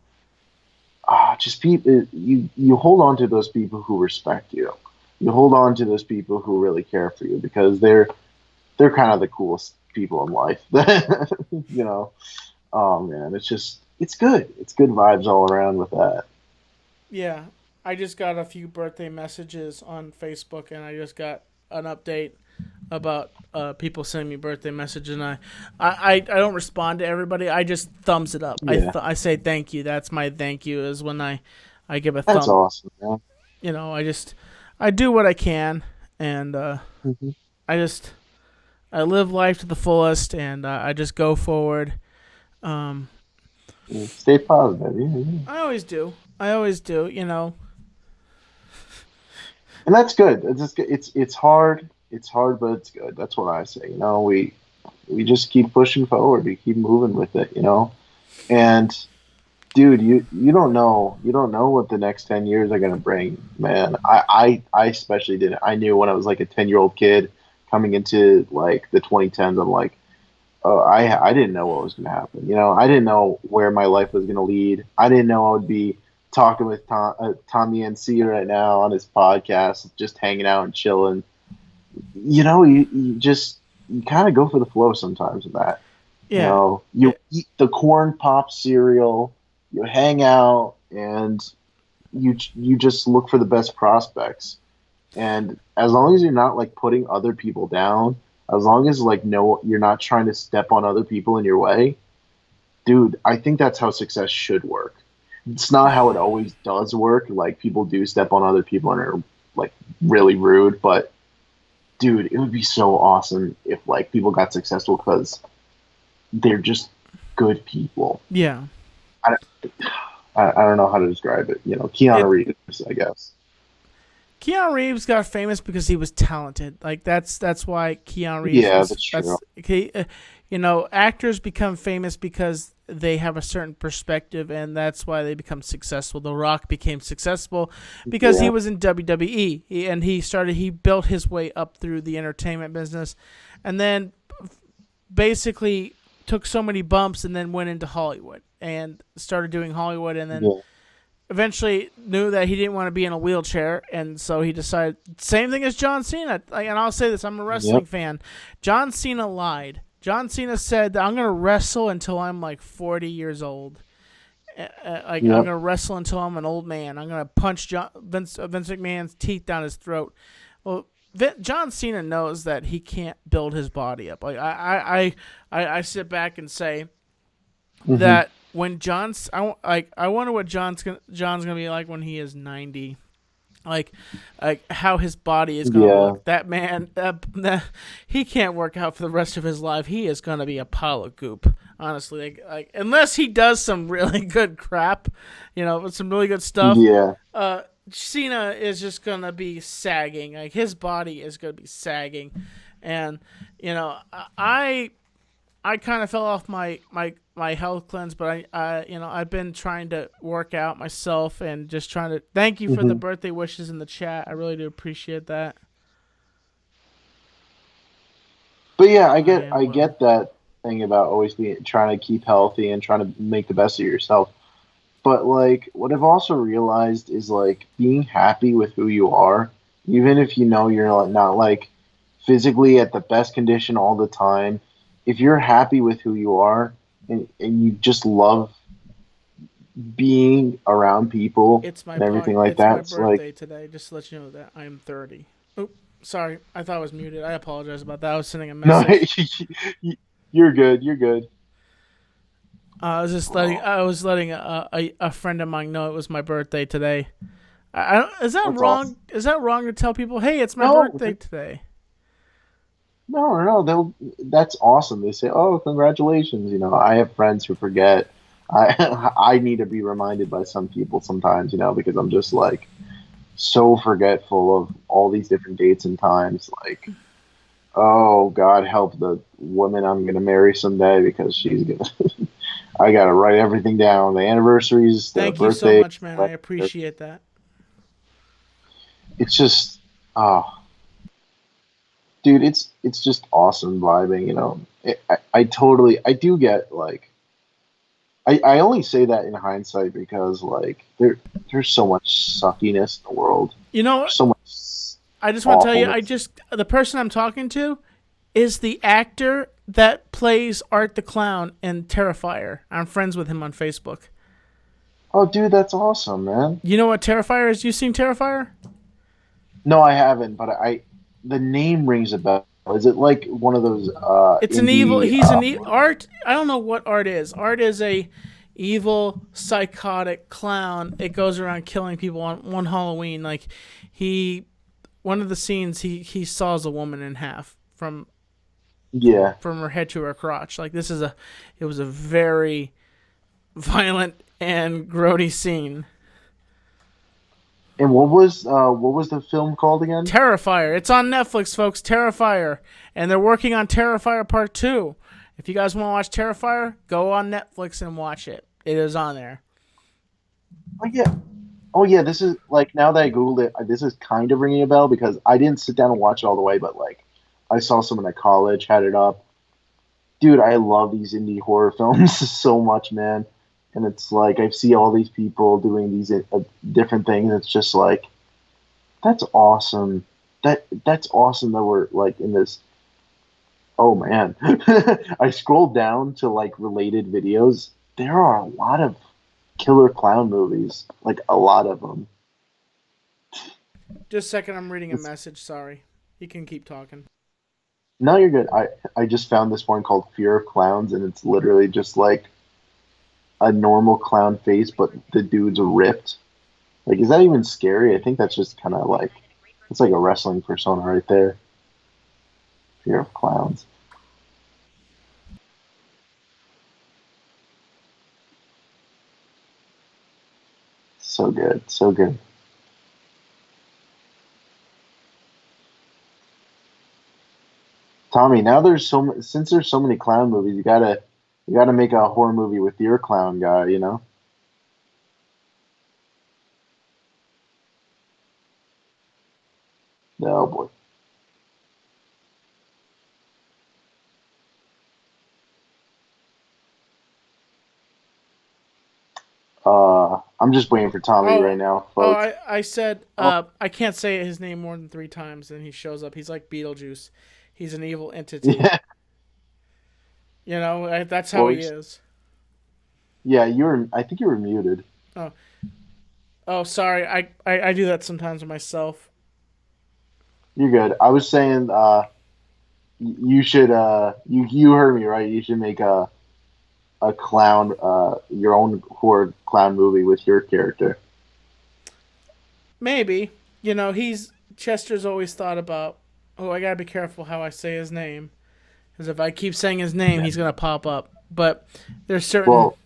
Speaker 6: people. You hold on to those people who respect you. You hold on to those people who really care for you because they're kind of the coolest people in life. you know. Oh man, it's good. It's good vibes all around with that.
Speaker 1: Yeah, I just got a few birthday messages on Facebook, and I just got an update about people sending me birthday messages, and I don't respond to everybody. I just thumbs it up.
Speaker 6: Yeah.
Speaker 1: I say thank you. That's my thank you, is when I give a
Speaker 6: That's
Speaker 1: thumb.
Speaker 6: awesome, man.
Speaker 1: I do what I can, and
Speaker 6: Mhm.
Speaker 1: I live life to the fullest, and I just go forward.
Speaker 6: Yeah, stay positive. Yeah.
Speaker 1: I always do. I always do.
Speaker 6: And that's good. It's hard. It's hard, but it's good. That's what I say. We just keep pushing forward. We keep moving with it. And dude, you don't know. You don't know what the next 10 years are gonna bring, man. I especially didn't. I knew when I was like a 10-year-old kid coming into like the 2010s. I'm like, oh, I didn't know what was gonna happen. I didn't know where my life was gonna lead. I didn't know I would be talking with Tommy NC right now on his podcast, just hanging out and chilling. You kind of go for the flow sometimes with that.
Speaker 1: Yeah.
Speaker 6: You eat the corn pop cereal, you hang out, and you just look for the best prospects. And as long as you're not like putting other people down, as long as like no, you're not trying to step on other people in your way, dude, I think that's how success should work. It's not how it always does work. Like people do step on other people and are like really rude, but dude, it would be so awesome if like people got successful because they're just good people.
Speaker 1: Yeah.
Speaker 6: I don't know how to describe it. Keanu Reeves, I guess.
Speaker 1: Keanu Reeves got famous because he was talented. Like that's why Keanu Reeves.
Speaker 6: Yeah, that's true.
Speaker 1: Okay, actors become famous because they have a certain perspective, and that's why they become successful. The Rock became successful because he was in WWE, and he built his way up through the entertainment business, and then basically took so many bumps, and then went into Hollywood and started doing Hollywood, and then. Eventually knew that he didn't want to be in a wheelchair, and so he decided, same thing as John Cena. And I'll say this, I'm a wrestling fan. John Cena lied. John Cena said that I'm going to wrestle until I'm like 40 years old. I'm going to wrestle until I'm an old man. I'm going to punch Vince McMahon's teeth down his throat. Well, John Cena knows that he can't build his body up. Like I sit back and say that when I wonder what John's gonna be like when he is 90, like how his body is gonna
Speaker 6: Yeah.
Speaker 1: look. That man, he can't work out for the rest of his life. He is gonna be a pile of goop. Honestly, like unless he does some really good crap, with some really good stuff.
Speaker 6: Yeah.
Speaker 1: Cena is just gonna be sagging. Like his body is gonna be sagging, and I kind of fell off my health cleanse, but I've been trying to work out myself and just trying to thank you for the birthday wishes in the chat. I really do appreciate that.
Speaker 6: But yeah, I
Speaker 1: am
Speaker 6: get that thing about always trying to keep healthy and trying to make the best of yourself. But like what I've also realized is like being happy with who you are, even if you know you're not like physically at the best condition all the time, if you're happy with who you are and you just love being around people
Speaker 1: It's my
Speaker 6: and everything like
Speaker 1: it's
Speaker 6: that,
Speaker 1: my
Speaker 6: it's
Speaker 1: birthday
Speaker 6: like
Speaker 1: today. Just to let you know that I am 30. Oh, sorry. I thought I was muted. I apologize about that. I was sending a
Speaker 6: no,
Speaker 1: message.
Speaker 6: you're good, you're good.
Speaker 1: I was letting a friend of mine know it was my birthday today. Is that
Speaker 6: That's
Speaker 1: wrong?
Speaker 6: awesome.
Speaker 1: Is that wrong to tell people, hey, it's my
Speaker 6: No,
Speaker 1: birthday today?
Speaker 6: no, that's awesome. They say, "Oh, congratulations." I have friends who forget. I I need to be reminded by some people sometimes, because I'm just like so forgetful of all these different dates and times. Like, oh, God help the woman I'm gonna marry someday because she's gonna. I gotta write everything down: the anniversaries, the
Speaker 1: Thank you so
Speaker 6: birthdays.
Speaker 1: much, man. I appreciate that.
Speaker 6: It's just, oh, dude, it's just awesome vibing. I do get like. I only say that in hindsight because like there's so much suckiness in the world.
Speaker 1: You know
Speaker 6: There's
Speaker 1: what?
Speaker 6: so much
Speaker 1: I just want to tell you,
Speaker 6: awfulness.
Speaker 1: the person I'm talking to is the actor that plays Art the Clown in Terrifier. I'm friends with him on Facebook.
Speaker 6: Oh, dude, that's awesome, man.
Speaker 1: You know what Terrifier is? You seen Terrifier?
Speaker 6: No, I haven't, but the name rings a bell. Is it like one of those
Speaker 1: It's an evil.
Speaker 6: indie?
Speaker 1: He's Art. I don't know what Art is. Art is a evil, psychotic clown. It goes around killing people on one Halloween. Like one of the scenes, he saws a woman in half from
Speaker 6: Yeah.
Speaker 1: her head to her crotch. Like it was a very violent and grody scene.
Speaker 6: And what was the film called again?
Speaker 1: Terrifier. It's on Netflix, folks. Terrifier, and they're working on Terrifier Part 2. If you guys want to watch Terrifier, go on Netflix and watch it. It is on there.
Speaker 6: Oh yeah. Oh yeah. This is like now that I googled it, this is kind of ringing a bell because I didn't sit down and watch it all the way, but like I saw someone at college had it up. Dude, I love these indie horror films so much, man. And it's like I see all these people doing these different things. It's just like that's awesome. That's awesome that we're like in this. Oh man, I scrolled down to like related videos. There are a lot of killer clown movies, like a lot of them.
Speaker 1: Just a second, I'm reading a message. Sorry. You can keep talking.
Speaker 6: No, you're good. I just found this one called Fear of Clowns, and it's literally just like a normal clown face, but the dude's ripped. Like, is that even scary? I think that's just kind of like it's like a wrestling persona right there. Fear of Clowns. So good, so good. Tommy, now since there's so many clown movies, you gotta make a horror movie with your clown guy, you know? No boy. I'm just waiting for Tommy right now, folks.
Speaker 1: I said I can't say his name more than 3 times, and he shows up. He's like Beetlejuice. He's an evil entity.
Speaker 6: Yeah.
Speaker 1: That's how
Speaker 6: Well,
Speaker 1: he is.
Speaker 6: Yeah, I think you were muted.
Speaker 1: Oh, sorry. I do that sometimes myself.
Speaker 6: You're good. I was saying, you should, you heard me, right? You should make a clown, your own horror clown movie with your character.
Speaker 1: Maybe. Chester's always thought about, oh, I gotta be careful how I say his name, because if I keep saying his name, he's gonna pop up. But there's certain.
Speaker 6: Well,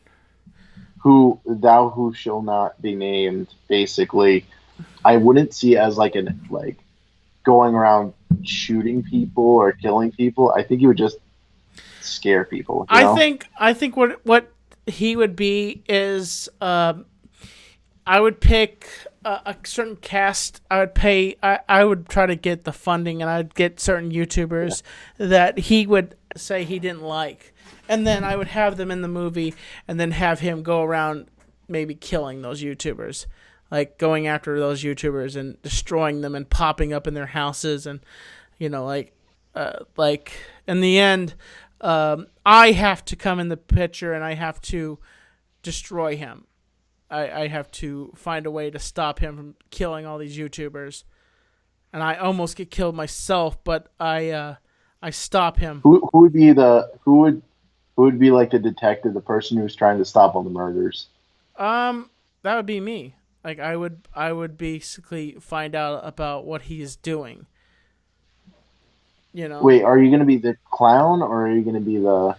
Speaker 6: who shall not be named, basically, I wouldn't see as like going around shooting people or killing people. I think he would just scare people.
Speaker 1: I think what he would be is I would pick a certain cast. I would try to get the funding, and I'd get certain YouTubers that he would say he didn't like, and then I would have them in the movie, and then have him go around maybe killing those YouTubers, like going after those YouTubers and destroying them and popping up in their houses, and like in the end, I have to come in the picture and I have to destroy him. I have to find a way to stop him from killing all these YouTubers, and I almost get killed myself, but I stop him.
Speaker 6: Who would be like the detective, the person who's trying to stop all the murders?
Speaker 1: That would be me. Like I would basically find out about what he is doing.
Speaker 6: Wait, are you going to be the clown or are you going to be the?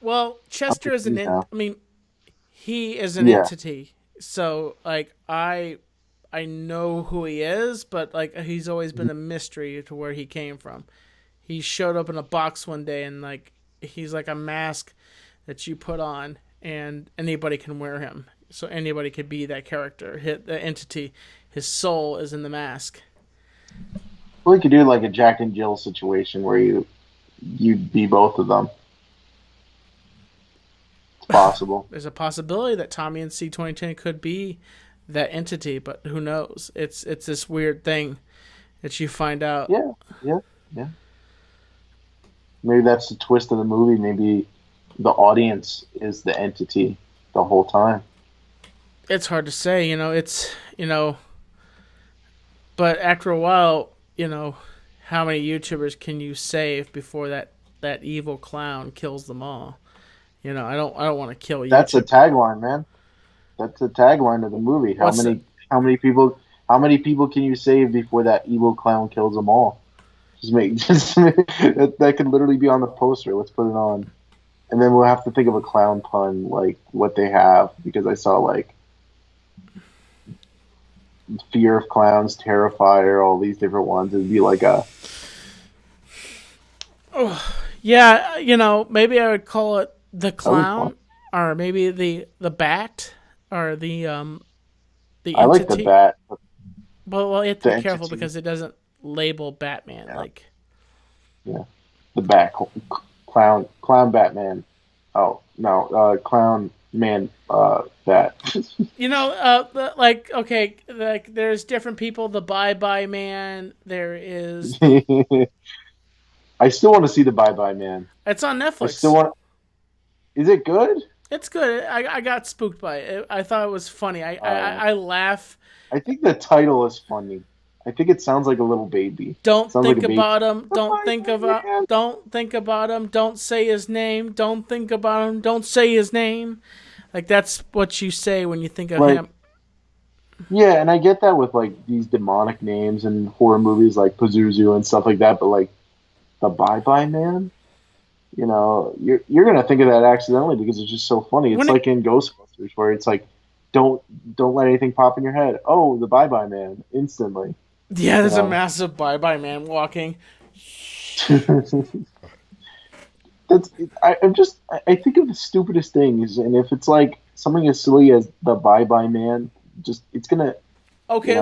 Speaker 1: Well, Chester is he is an entity. So like I know who he is, but like he's always been a mystery to where he came from. He showed up in a box one day, and like he's like a mask that you put on, and anybody can wear him. So anybody could be that character, the entity. His soul is in the mask.
Speaker 6: Well, you could do like a Jack and Jill situation where you'd be both of them. It's possible.
Speaker 1: There's a possibility that Tommy and C2010 could be that entity, but who knows? It's this weird thing that you find out.
Speaker 6: Yeah. Maybe that's the twist of the movie. Maybe the audience is the entity the whole time.
Speaker 1: It's hard to say, but after a while, how many YouTubers can you save before that evil clown kills them all? I don't want to kill you.
Speaker 6: That's a tagline, man. That's the tagline of the movie. How many people can you save before that evil clown kills them all? That could literally be on the poster. Let's put it on. And then we'll have to think of a clown pun, like what they have, because I saw like fear of clowns, Terrifier, all these different ones. It'd be like a.
Speaker 1: Oh, yeah, maybe I would call it the clown, or maybe the bat, or the entity.
Speaker 6: I like the bat.
Speaker 1: Well, you have to be careful because it doesn't label Batman
Speaker 6: the bat clown Batman. Oh no, clown man bat.
Speaker 1: like there's different people. The Bye Bye Man. There is.
Speaker 6: I still want to see the Bye Bye Man.
Speaker 1: It's on Netflix.
Speaker 6: Is it good?
Speaker 1: It's good. I got spooked by it. I thought it was funny. I laugh.
Speaker 6: I think the title is funny. I think it sounds like a little baby.
Speaker 1: Don't think about him. Don't think about him. Don't say his name. Don't think about him. Don't say his name. Like that's what you say when you think of him.
Speaker 6: Yeah, and I get that with like these demonic names and horror movies like Pazuzu and stuff like that. But like the Bye Bye Man, you're gonna think of that accidentally because it's just so funny. It's like in Ghostbusters where it's like, don't let anything pop in your head. Oh, the Bye Bye Man instantly.
Speaker 1: Yeah, there's a massive Bye Bye Man walking.
Speaker 6: I think of the stupidest things, and if it's like something as silly as the Bye Bye Man, it's gonna.
Speaker 1: Okay,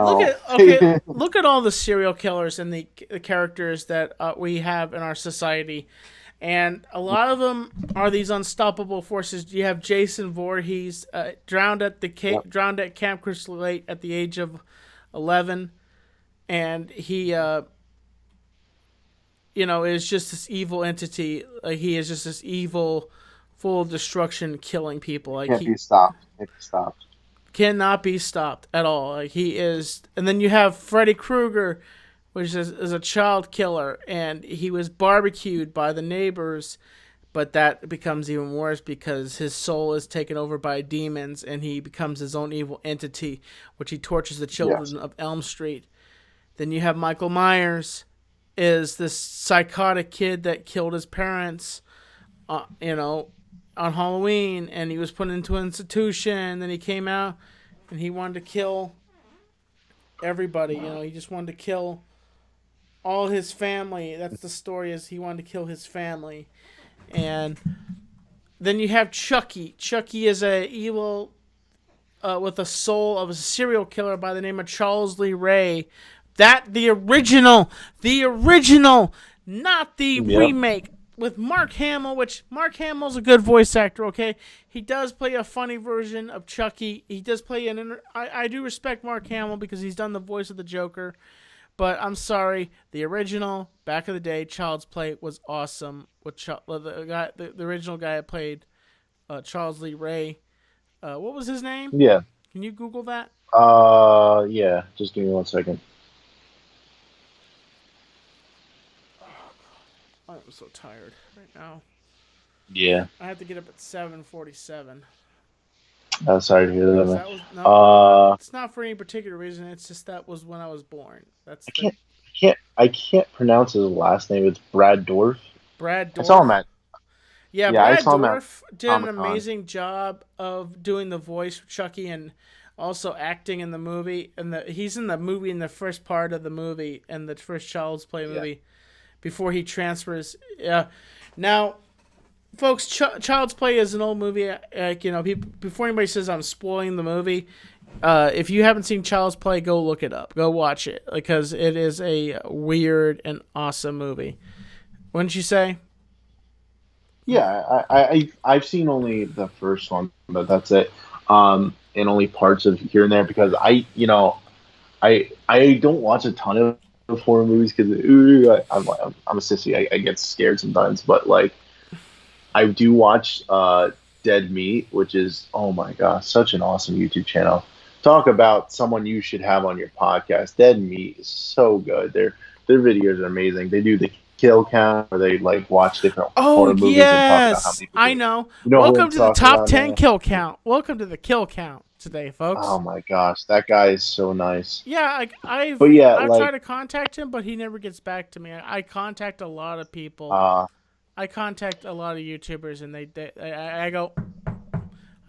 Speaker 1: look at all the serial killers and the characters that we have in our society, and a lot of them are these unstoppable forces. You have Jason Voorhees, drowned at Camp Crystal Lake at the age of 11. And he, is just this evil entity. Like he is just this evil, full of destruction, killing people. Like
Speaker 6: can't be stopped.
Speaker 1: Cannot be stopped at all. Like he is. And then you have Freddy Krueger, which is a child killer, and he was barbecued by the neighbors. But that becomes even worse because his soul is taken over by demons, and he becomes his own evil entity, which he tortures the children of Elm Street. Then you have Michael Myers, is this psychotic kid that killed his parents, on Halloween, and he was put into an institution. And then he came out, and he wanted to kill everybody. He just wanted to kill all his family. That's the story. Is he wanted to kill his family, and then you have Chucky. Chucky is a evil with a soul of a serial killer by the name of Charles Lee Ray. The original, not the remake with Mark Hamill, which Mark Hamill's a good voice actor, okay? He does play a funny version of Chucky. He does play I do respect Mark Hamill because he's done the voice of the Joker, but I'm sorry, the original, back in the day, Child's Play was awesome. With the original guy that played Charles Lee Ray. What was his name?
Speaker 6: Yeah.
Speaker 1: Can you Google that?
Speaker 6: Yeah. Just give me 1 second.
Speaker 1: I'm so tired right now.
Speaker 6: Yeah.
Speaker 1: I have to get up at 7:47.
Speaker 6: Sorry to hear that.
Speaker 1: It's not for any particular reason. It's just that was when I was born.
Speaker 6: I can't pronounce his last name. It's Brad Dorff.
Speaker 1: Brad Dorff.
Speaker 6: I saw him at.
Speaker 1: Yeah,
Speaker 6: I
Speaker 1: Brad
Speaker 6: saw him at
Speaker 1: Dorff did an
Speaker 6: Comic-Con.
Speaker 1: amazing job of doing the voice for Chucky and also acting in the movie. And he's in the movie in the first part of the movie and the first Child's Play movie before he transfers. Now, folks, Child's Play is an old movie. Before anybody says I'm spoiling the movie, if you haven't seen Child's Play, go look it up. Go watch it because it is a weird and awesome movie. Wouldn't you say?
Speaker 6: Yeah, I've seen only the first one, but that's it. And only parts of here and there because I don't watch a ton of horror movies because I'm a sissy. I get scared sometimes, but like I do watch Dead Meat, which is, oh my gosh, such an awesome YouTube channel. Talk about someone you should have on your podcast. Dead Meat is so good. Their videos are amazing. They do the kill count where they like watch different horror movies and talk about how many people
Speaker 1: I know.
Speaker 6: You know
Speaker 1: Welcome
Speaker 6: who
Speaker 1: to the
Speaker 6: I'm
Speaker 1: top
Speaker 6: talking
Speaker 1: 10
Speaker 6: about,
Speaker 1: kill count. Welcome to the kill count today, folks.
Speaker 6: Oh my gosh, that guy is so nice.
Speaker 1: Yeah, I've
Speaker 6: like,
Speaker 1: tried to contact him, but he never gets back to me. I contact a lot of people. I contact a lot of YouTubers, and I go,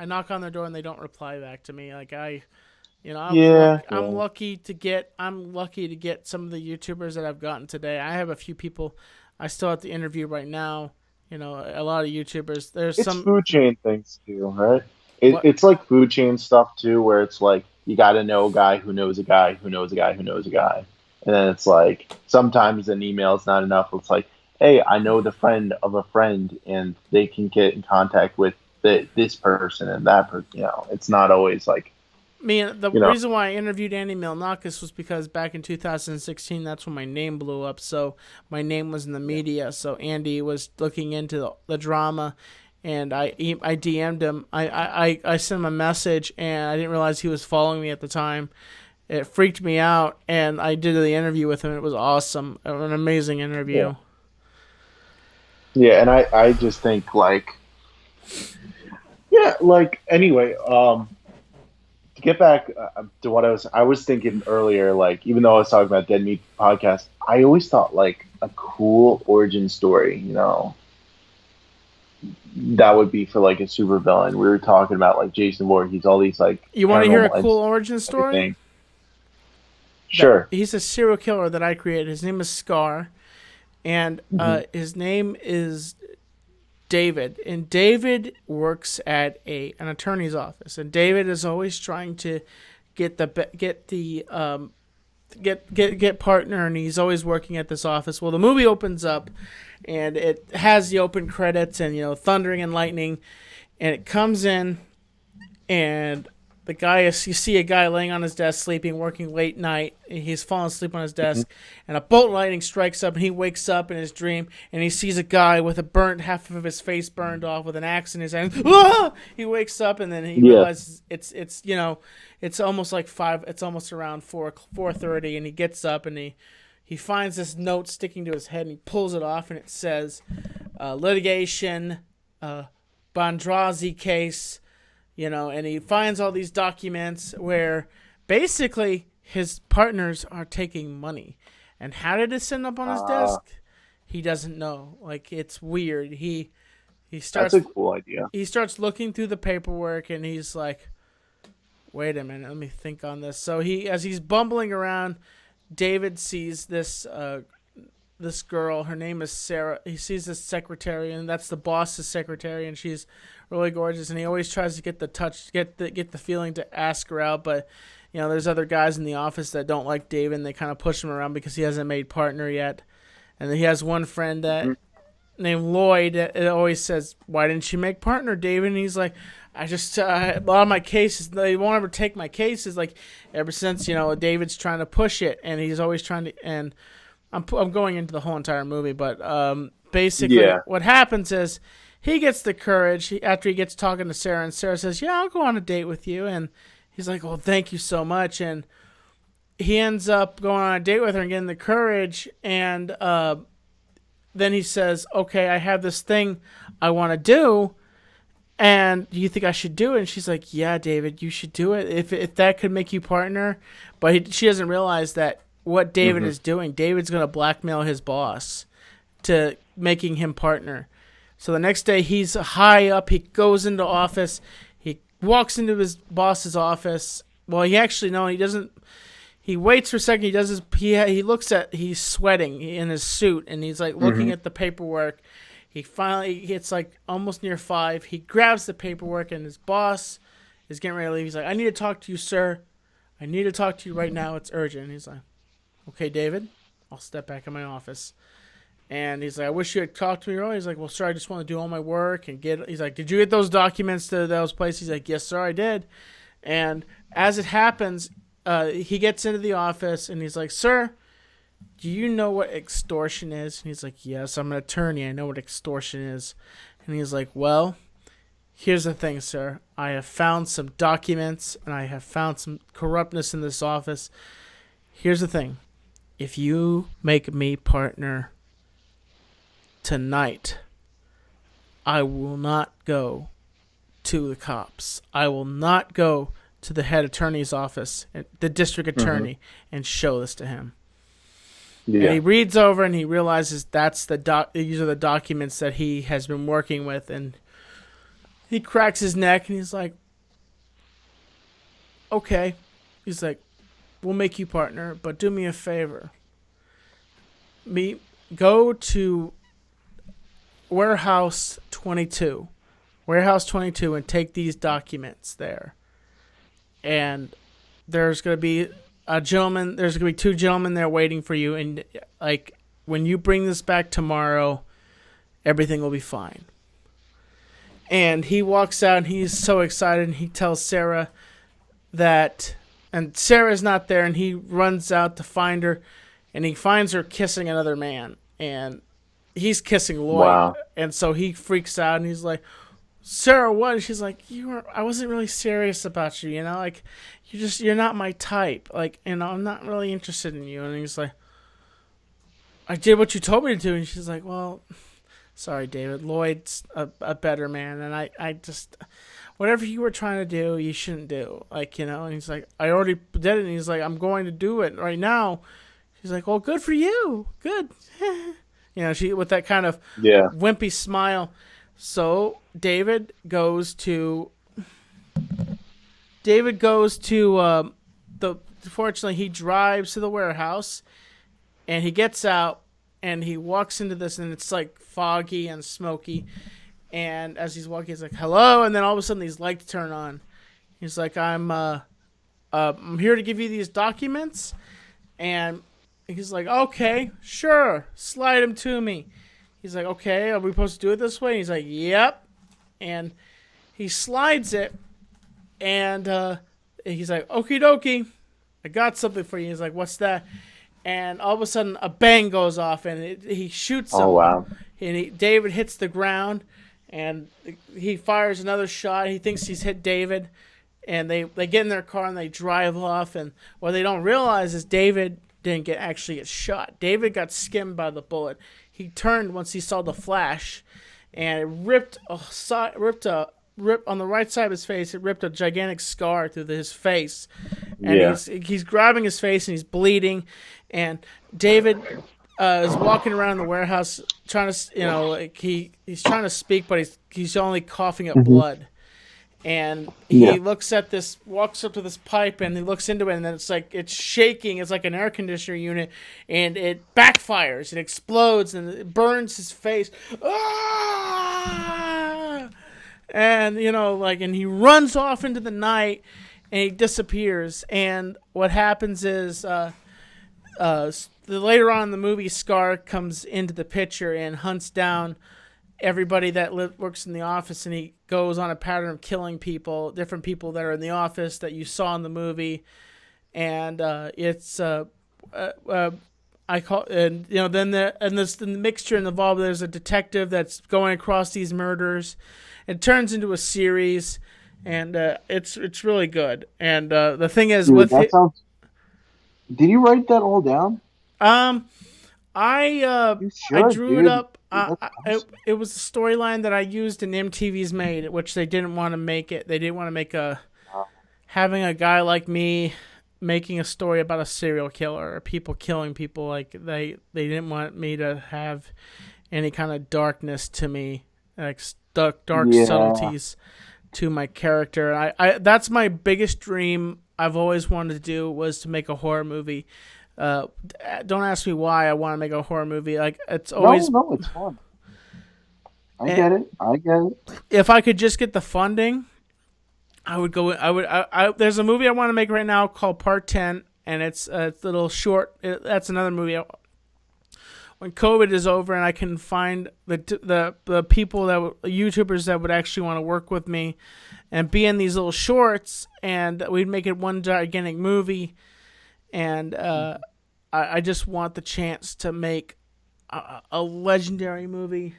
Speaker 1: I knock on their door, and they don't reply back to me. Like I'm lucky to get some of the YouTubers that I've gotten today. I have a few people I still have to interview right now. A lot of YouTubers. There's
Speaker 6: it's
Speaker 1: some
Speaker 6: food chain things too, right? It's like food chain stuff too, where it's like you got to know a guy who knows a guy who knows a guy who knows a guy, and then it's like sometimes an email is not enough. It's like, hey, I know the friend of a friend, and they can get in contact with this person and that person. It's not always like.
Speaker 1: The reason why I interviewed Andy Milonakis was because back in 2016, that's when my name blew up. So my name was in the media. So Andy was looking into the drama, and I DM'd him. I sent him a message, and I didn't realize he was following me at the time. It freaked me out, and I did the interview with him. It was awesome, an amazing interview.
Speaker 6: Yeah, and I just think anyway. To get back to what I was thinking earlier, like even though I was talking about Dead Meat podcast, I always thought like a cool origin story, that would be for like a super villain. We were talking about like Jason Voorhees, all these like.
Speaker 1: You want to hear a cool origin story?
Speaker 6: Sure.
Speaker 1: He's a serial killer that I created. His name is Scar, and his name is David, and David works at an attorney's office, and David is always trying to get partner, and he's always working at this office. Well, the movie opens up, and it has the open credits and thundering and lightning, and it comes in, and you see a guy laying on his desk sleeping, working late night. He's falling asleep on his desk, and a bolt of lightning strikes up, and he wakes up in his dream, and he sees a guy with half of his face burned off with an axe in his hand. Ah! He wakes up, and then he realizes it's almost like 5. It's almost around 4:30, and he gets up, and he finds this note sticking to his head, and he pulls it off, and it says, litigation, Bondrazi case. And he finds all these documents where basically his partners are taking money. And how did it end up on his desk? He doesn't know. Like, it's weird. He starts.
Speaker 6: That's a cool idea.
Speaker 1: He starts looking through the paperwork, and he's like, "Wait a minute, let me think on this." So as he's bumbling around, David sees this girl. Her name is Sarah. He sees this secretary, and that's the boss's secretary, and she's really gorgeous. And he always tries to get the feeling to ask her out, but there's other guys in the office that don't like David, and they kind of push him around because he hasn't made partner yet. And then he has one friend named Lloyd that always says, "Why didn't you make partner, David?" And he's like, "I just a lot of my cases, they won't ever take my cases. Like ever since David's trying to push it, and he's always trying to." And I'm going into the whole entire movie, but basically what happens is he gets the courage after he gets talking to Sarah, and Sarah says, "Yeah, I'll go on a date with you," and he's like, "Well, thank you so much," and he ends up going on a date with her and getting the courage, and then he says, "Okay, I have this thing I want to do, and do you think I should do it?" And she's like, "Yeah, David, you should do it if that could make you partner." But she doesn't realize that what David is doing, David's going to blackmail his boss to making him partner. So the next day he's high up. He goes into office. He walks into his boss's office. Well, he doesn't. He waits for a second. He does his. He's sweating in his suit, and he's like looking at the paperwork. He finally gets like almost near 5. He grabs the paperwork, and his boss is getting ready to leave. He's like, "I need to talk to you, sir. I need to talk to you right now. It's urgent." And he's like, "Okay, David, I'll step back in my office." And he's like, "I wish you had talked to me earlier." He's like, "Well, sir, I just want to do all my work and get." He's like, "Did you get those documents to those places?" He's like, "Yes, sir, I did." And as it happens, he gets into the office and he's like, "Sir, do you know what extortion is?" And he's like, "Yes, I'm an attorney. I know what extortion is." And he's like, "Well, here's the thing, sir. I have found some documents and I have found some corruptness in this office. Here's the thing. If you make me partner tonight, I will not go to the cops. I will not go to the head attorney's office, the district attorney, and show this to him." Yeah. And he reads over and he realizes these are the documents that he has been working with, and he cracks his neck and he's like, "Okay." He's like, "We'll make you partner, but do me a favor. Go to Warehouse 22, and take these documents there. And there's going to be there's going to be 2 gentlemen there waiting for you. And like, when you bring this back tomorrow, everything will be fine." And he walks out and he's so excited, and he tells Sarah and Sarah's not there, and he runs out to find her, and he finds her kissing another man, and he's kissing Lloyd.
Speaker 6: Wow.
Speaker 1: And so he freaks out and he's like, "Sarah, what?" And she's like, I wasn't really serious about you, like you're not my type. Like, I'm not really interested in you. And he's like, "I did what you told me to do." And she's like, "Well, sorry, David, Lloyd's a better man. And I just, whatever you were trying to do, you shouldn't do." And he's like, "I already did it." And he's like, "I'm going to do it right now." She's like, "Well, good for you. Good." She with that kind of wimpy smile. So David goes to fortunately he drives to the warehouse, and he gets out and he walks into this, and it's like foggy and smoky. And as he's walking, he's like, "Hello," and then all of a sudden these lights turn on. He's like, I'm here to give you these documents." And he's like, "Okay, sure, slide them to me." He's like, "Okay, are we supposed to do it this way?" And he's like, "Yep." And he slides it, and he's like, "Okie dokie, I got something for you." He's like, "What's that?" And all of a sudden, a bang goes off, and he shoots him.
Speaker 6: Oh, wow.
Speaker 1: And David hits the ground, and he fires another shot. He thinks he's hit David, and they get in their car, and they drive off. And what they don't realize is David didn't actually get shot. David got skimmed by the bullet. He turned once he saw the flash, and it ripped a ripped on the right side of his face. It ripped a gigantic scar through his face, and
Speaker 6: Yeah.
Speaker 1: he's grabbing his face and he's bleeding, and David is walking around the warehouse trying to, like he's trying to speak, but he's only coughing up blood. And he walks up to this pipe, and he looks into it, and then it's shaking. It's like an air conditioner unit, and it backfires. It explodes, and it burns his face. Ah! And and he runs off into the night, and he disappears. And what happens is, later on in the movie, Scar comes into the picture and hunts down everybody that works in the office, and he goes on a pattern of killing different people that are in the office that you saw in the movie, and it's I call and then the mixture involved. There's a detective that's going across these murders. It turns into a series, and it's really good. And the thing is,
Speaker 7: Dude, did you write that all down?
Speaker 1: I
Speaker 7: should,
Speaker 1: drew
Speaker 7: dude.
Speaker 1: it up.
Speaker 7: Awesome.
Speaker 1: It was a storyline that I used in MTV's Made, which they didn't want to make it. They didn't want to make having a guy like me making a story about a serial killer or people killing people. Like they didn't want me to have any kind of darkness to me, like dark subtleties to my character. I that's my biggest dream. I've always wanted to do was to make a horror movie. Don't ask me why I want to make a horror movie. Like it's always
Speaker 7: no, it's fun. I get it.
Speaker 1: If I could just get the funding, I would go. There's a movie I want to make right now called Part 10, and it's a little short. That's another movie. When COVID is over and I can find the people YouTubers that would actually want to work with me, and be in these little shorts, and we'd make it one gigantic movie. And I just want the chance to make a legendary movie.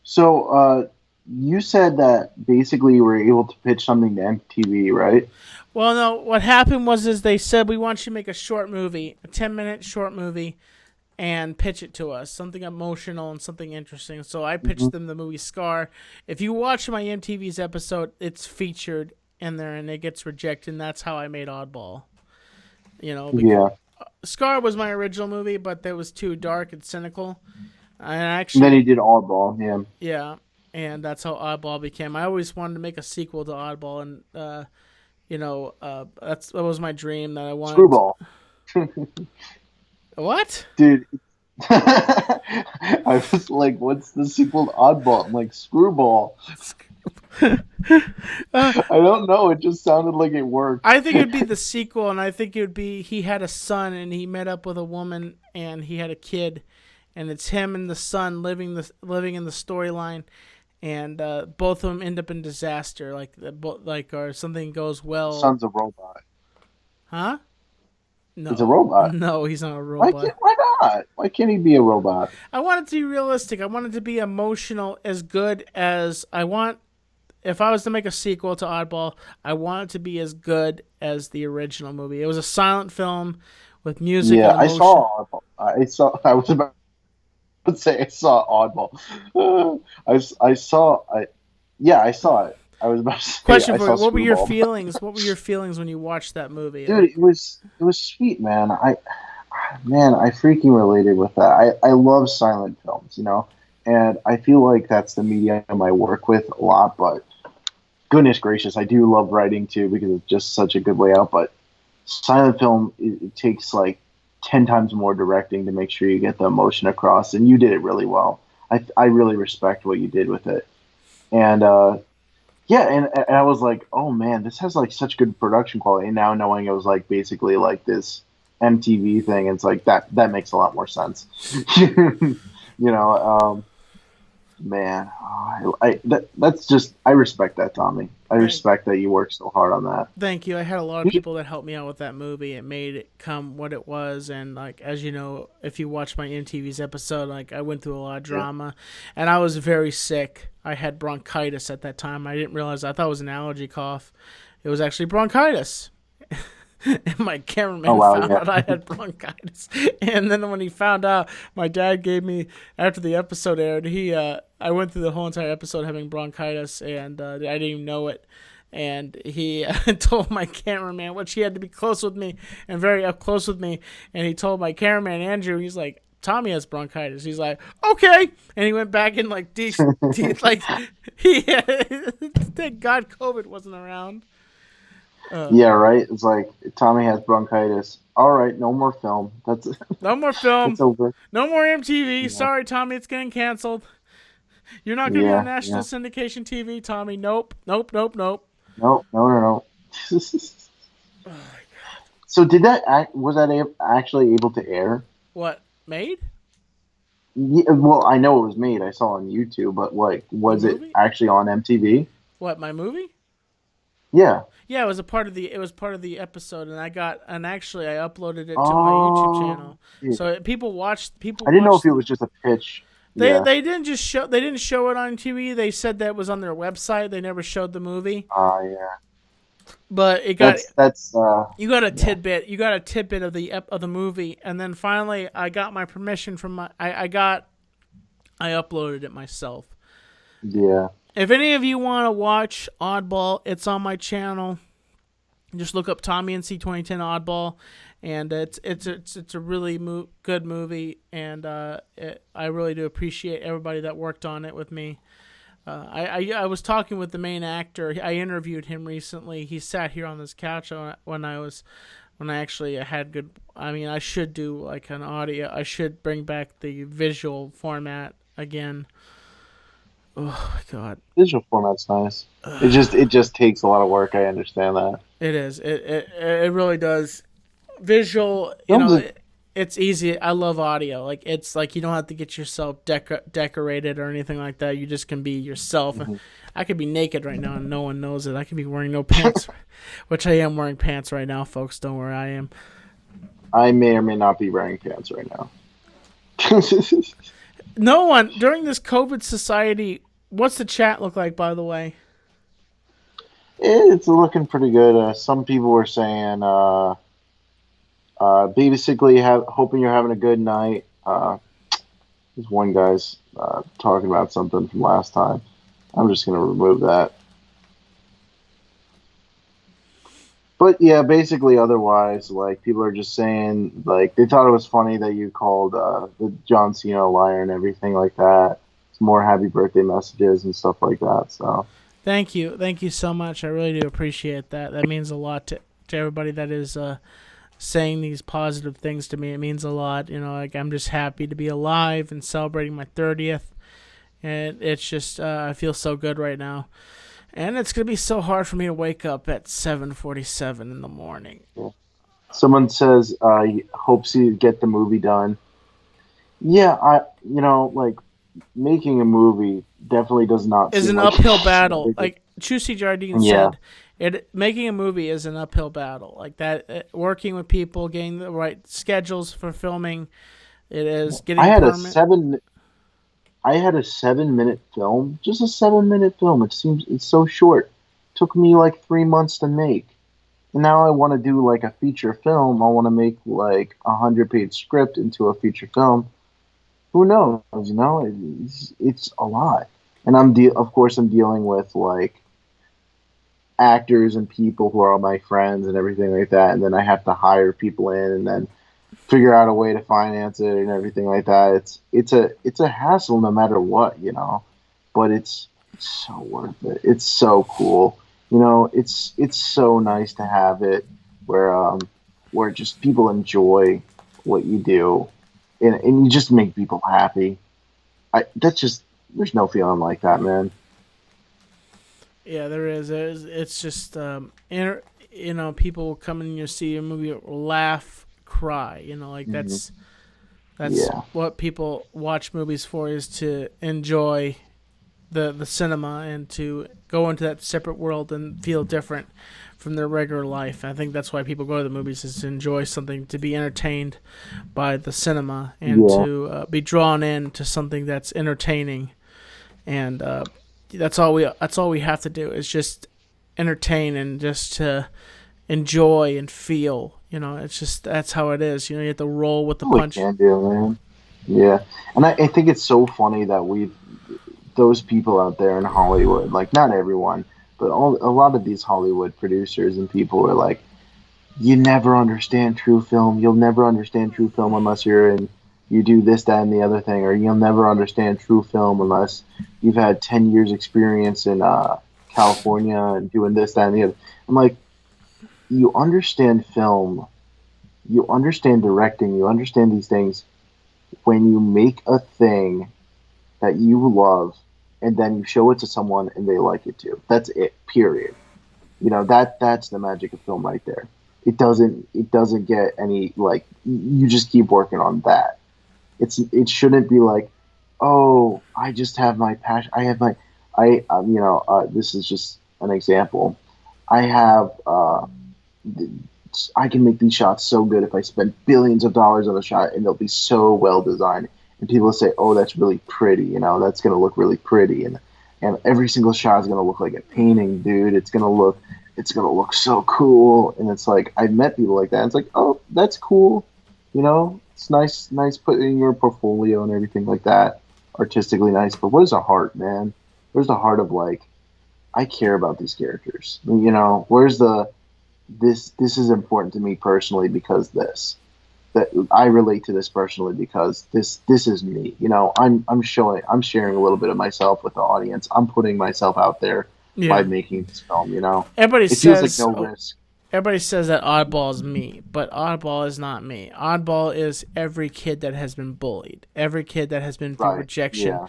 Speaker 7: So you said that basically you were able to pitch something to MTV, right?
Speaker 1: Well, no. What happened was they said, we want you to make a short movie, a 10-minute short movie, and pitch it to us, something emotional and something interesting. So I pitched them the movie Scar. If you watch my MTV's episode, it's featured in there, and it gets rejected, and that's how I made Oddball. Scar was my original movie, but that was too dark and cynical. And
Speaker 7: then he did Oddball, yeah.
Speaker 1: Yeah, and that's how Oddball became. I always wanted to make a sequel to Oddball, and that was my dream that I wanted.
Speaker 7: Screwball.
Speaker 1: What?
Speaker 7: Dude, I was like, what's the sequel to Oddball? I'm like, Screwball. I don't know. It just sounded like it worked.
Speaker 1: I think it would be the sequel, and I think it would be he had a son, and he met up with a woman, and he had a kid, and it's him and the son living in the storyline, and both of them end up in disaster, or something goes well.
Speaker 7: Son's a robot.
Speaker 1: Huh? No.
Speaker 7: He's a robot.
Speaker 1: No, he's not a robot.
Speaker 7: Why not? Why can't he be a robot?
Speaker 1: I want it to be realistic. I want it to be emotional, as good as I want. If I was to make a sequel to Oddball, I want it to be as good as the original movie. It was a silent film with music.
Speaker 7: Yeah,
Speaker 1: and
Speaker 7: I
Speaker 1: emotion.
Speaker 7: saw Oddball. I was about to say I saw Oddball. I saw it. I was about to say.
Speaker 1: Question
Speaker 7: I
Speaker 1: for
Speaker 7: saw
Speaker 1: you: what were your
Speaker 7: Screwball.
Speaker 1: feelings? What were your feelings when you watched that movie?
Speaker 7: Dude, it was sweet, man. I freaking related with that. I love silent films, and I feel like that's the medium I work with a lot. But goodness gracious, I do love writing too, because it's just such a good way out. But silent film, it takes like 10 times more directing to make sure you get the emotion across, and you did it really well. I really respect what you did with it, and and I was like, oh man, this has like such good production quality. And now knowing it was like basically like this MTV thing, it's like that makes a lot more sense. Man, that's just, I respect that, Tommy. I respect that you worked so hard on that.
Speaker 1: Thank you. I had a lot of people that helped me out with that movie. It made it come what it was, and like, as you know, if you watch my MTV's episode, like, I went through a lot of drama, and I was very sick. I had bronchitis at that time. I didn't realize. I thought it was an allergy cough. It was actually bronchitis. And my cameraman
Speaker 7: Oh, wow,
Speaker 1: found
Speaker 7: yeah.
Speaker 1: out I had bronchitis. And then when he found out, my dad gave me, after the episode aired, I went through the whole entire episode having bronchitis, and I didn't even know it. And he told my cameraman, which he had to be close with me and very up close with me. And he told my cameraman, Andrew, he's like, Tommy has bronchitis. He's like, okay. And he went back and like, like thank God COVID wasn't around.
Speaker 7: Yeah, right. It's like Tommy has bronchitis. All right, no more film. That's
Speaker 1: No more film.
Speaker 7: it's over.
Speaker 1: No more MTV.
Speaker 7: Yeah.
Speaker 1: Sorry, Tommy, it's getting canceled. You're not going to be on national syndication TV, Tommy. Nope.
Speaker 7: No. So did was that actually able to air?
Speaker 1: What, made?
Speaker 7: Yeah, well, I know it was made. I saw on YouTube, but like, was it actually on MTV?
Speaker 1: What, my movie?
Speaker 7: Yeah.
Speaker 1: Yeah, it was part of the episode, and actually I uploaded it to my YouTube channel.
Speaker 7: Yeah.
Speaker 1: So people watched.
Speaker 7: I didn't know if it was just a pitch.
Speaker 1: They didn't show it on TV. They said that it was on their website. They never showed the movie.
Speaker 7: Yeah.
Speaker 1: But it got you got a
Speaker 7: yeah.
Speaker 1: tidbit. You got a tidbit of the movie, and then finally I got my permission from I uploaded it myself.
Speaker 7: Yeah.
Speaker 1: If any of you want to watch Oddball, it's on my channel. Just look up Tommy and C2010 Oddball, and it's a really good movie, and I really do appreciate everybody that worked on it with me. I was talking with the main actor. I interviewed him recently. He sat here on this couch when I actually had good. I mean, I should do like an audio. I should bring back the visual format again. Oh my God!
Speaker 7: Visual format's nice. It just takes a lot of work. I understand that.
Speaker 1: It is. It really does. Visual, you know, it's easy. I love audio. Like it's like you don't have to get yourself decorated or anything like that. You just can be yourself. Mm-hmm. I could be naked right now and no one knows it. I could be wearing no pants, which I am wearing pants right now, folks. Don't worry, I am.
Speaker 7: I may or may not be wearing pants right now.
Speaker 1: No one during this COVID society. What's the chat look like, by the way?
Speaker 7: It's looking pretty good. Some people were saying, basically, hoping you're having a good night. This one guy's talking about something from last time. I'm just gonna remove that. But yeah, basically, otherwise, like people are just saying, like they thought it was funny that you called the John Cena a liar and everything like that. It's more happy birthday messages and stuff like that. So
Speaker 1: thank you so much. I really do appreciate that. That means a lot to everybody that is saying these positive things to me. It means a lot. You know, like I'm just happy to be alive and celebrating my 30th, and it's just I feel so good right now. And it's going to be so hard for me to wake up at 7:47 in the morning.
Speaker 7: Someone says, hopes you get the movie done. Yeah, like making a movie definitely does not
Speaker 1: is
Speaker 7: seem
Speaker 1: an
Speaker 7: like
Speaker 1: uphill battle. Like Chusi Jardine said, making a movie is an uphill battle. Like that, working with people, getting the right schedules for filming. It is getting.
Speaker 7: I had a 7-minute film, just a 7-minute film. It's so short. It took me like 3 months to make. And now I want to do like a feature film. I want to make like a 100-page script into a feature film. Who knows? You know, it's a lot. And of course I'm dealing with like actors and people who are all my friends and everything like that. And then I have to hire people in and then figure out a way to finance it and everything like that. It's a hassle no matter what, you know, but it's so worth it. It's so cool. You know, it's so nice to have it where just people enjoy what you do and you just make people happy. There's no feeling like that, man.
Speaker 1: Yeah, there is. It's just, you know, people will come in and you see a movie, laugh, cry, you know, like that's what people watch movies for, is to enjoy the cinema and to go into that separate world and feel different from their regular life. I think that's why people go to the movies, is to enjoy something, to be entertained by the cinema and to be drawn in to something that's entertaining. And that's all we have to do, is just entertain and just to enjoy and feel. You know, it's just that's how it is. You know, you have to roll with the
Speaker 7: We
Speaker 1: punch.
Speaker 7: can do, man. Yeah, and I think it's so funny that those people out there in Hollywood, like not everyone, but a lot of these Hollywood producers and people are like, you never understand true film. You'll never understand true film unless you do this, that, and the other thing, or you'll never understand true film unless you've had 10 years experience in California and doing this, that, and the other. I'm like, you understand film, you understand directing, you understand these things when you make a thing that you love and then you show it to someone and they like it too. That's it, period. You know, that's the magic of film right there. It doesn't get any, like, you just keep working on that. It shouldn't be like, oh, I just have my passion. I have my this is just an example. I have I can make these shots so good if I spend billions of dollars on a shot and they'll be so well designed. And people will say, oh, that's really pretty, you know, that's going to look really pretty. And every single shot is going to look like a painting, dude. It's going to look so cool. And it's like, I've met people like that. It's like, oh, that's cool. You know, it's nice putting in your portfolio and everything like that. Artistically nice. But where's the heart, man? Where's the heart of, like, I care about these characters. You know, where's this is important to me personally because that I relate to this personally because this is me. You know, I'm sharing a little bit of myself with the audience. I'm putting myself out there by making this film. You know,
Speaker 1: Everybody
Speaker 7: it
Speaker 1: says
Speaker 7: feels like no risk.
Speaker 1: Everybody says that Oddball is me, but Oddball is not me. Oddball is every kid that has been bullied, every kid that has been through rejection.
Speaker 7: Yeah.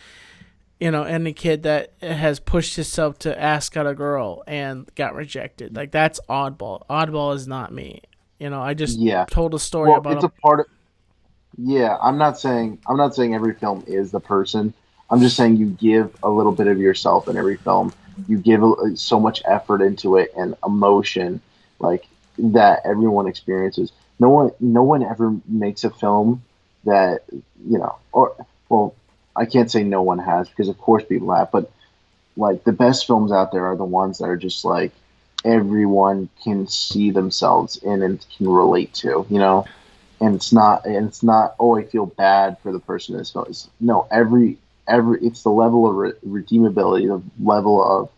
Speaker 1: You know, any kid that has pushed himself to ask out a girl and got rejected. Like, that's Oddball. Oddball is not me. You know, I just told a story about
Speaker 7: it's a part of. Yeah, I'm not saying every film is the person. I'm just saying you give a little bit of yourself in every film. You give so much effort into it and emotion, like that everyone experiences. No one ever makes a film that, you know, or well, I can't say no one has because of course people have, but like the best films out there are the ones that are just like everyone can see themselves in and can relate to, you know. And it's not oh, I feel bad for the person in this film. No, every it's the level of redeemability, the level of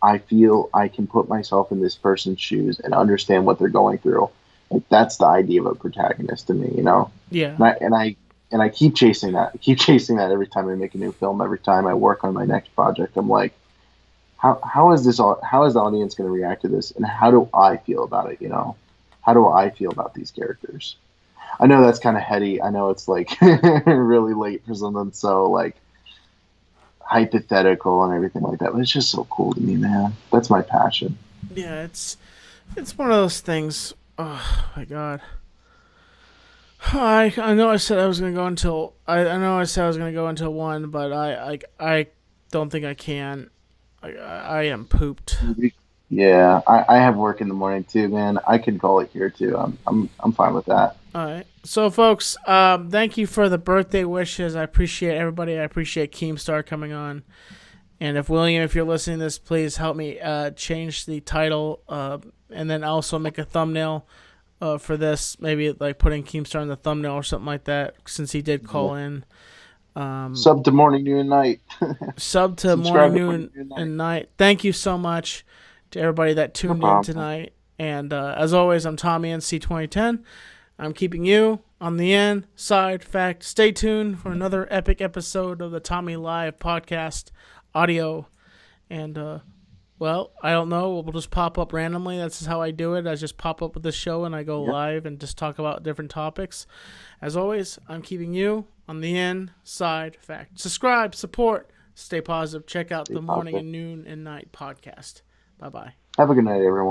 Speaker 7: I feel I can put myself in this person's shoes and understand what they're going through. Like, that's the idea of a protagonist to me, you know.
Speaker 1: Yeah.
Speaker 7: And I keep chasing that. I keep chasing that every time I make a new film. Every time I work on my next project, I'm like, how is the audience going to react to this, and how do I feel about it? You know, how do I feel about these characters? I know that's kind of heady. I know it's like really late for something so like hypothetical and everything like that, but it's just so cool to me, man. That's my passion.
Speaker 1: Yeah, it's one of those things. Oh my god. I know I said I was gonna go until I know I said I was gonna go until 1, but I don't think I can. I am pooped.
Speaker 7: Yeah, I have work in the morning too, man. I can call it here too. I'm fine with that.
Speaker 1: All right. So, folks, thank you for the birthday wishes. I appreciate everybody. I appreciate Keemstar coming on. And if William, if you're listening to this, please help me change the title and then also make a thumbnail for this. Maybe like putting Keemstar in the thumbnail or something like that, since he did call in.
Speaker 7: Sub to morning, noon, and night.
Speaker 1: Sub to morning, noon, and night. Thank you so much to everybody that tuned in tonight. And as always, I'm Tommy NC 2010. I'm keeping you on the inside. Fact. Stay tuned for another epic episode of the Tommy Live podcast audio. And, well, I don't know. We'll just pop up randomly. That's how I do it. I just pop up with the show and I go live and just talk about different topics. As always, I'm keeping you on the inside. Fact. Subscribe, support, stay positive. Check out the morning and noon and night podcast. Bye-bye.
Speaker 7: Have a good night, everyone.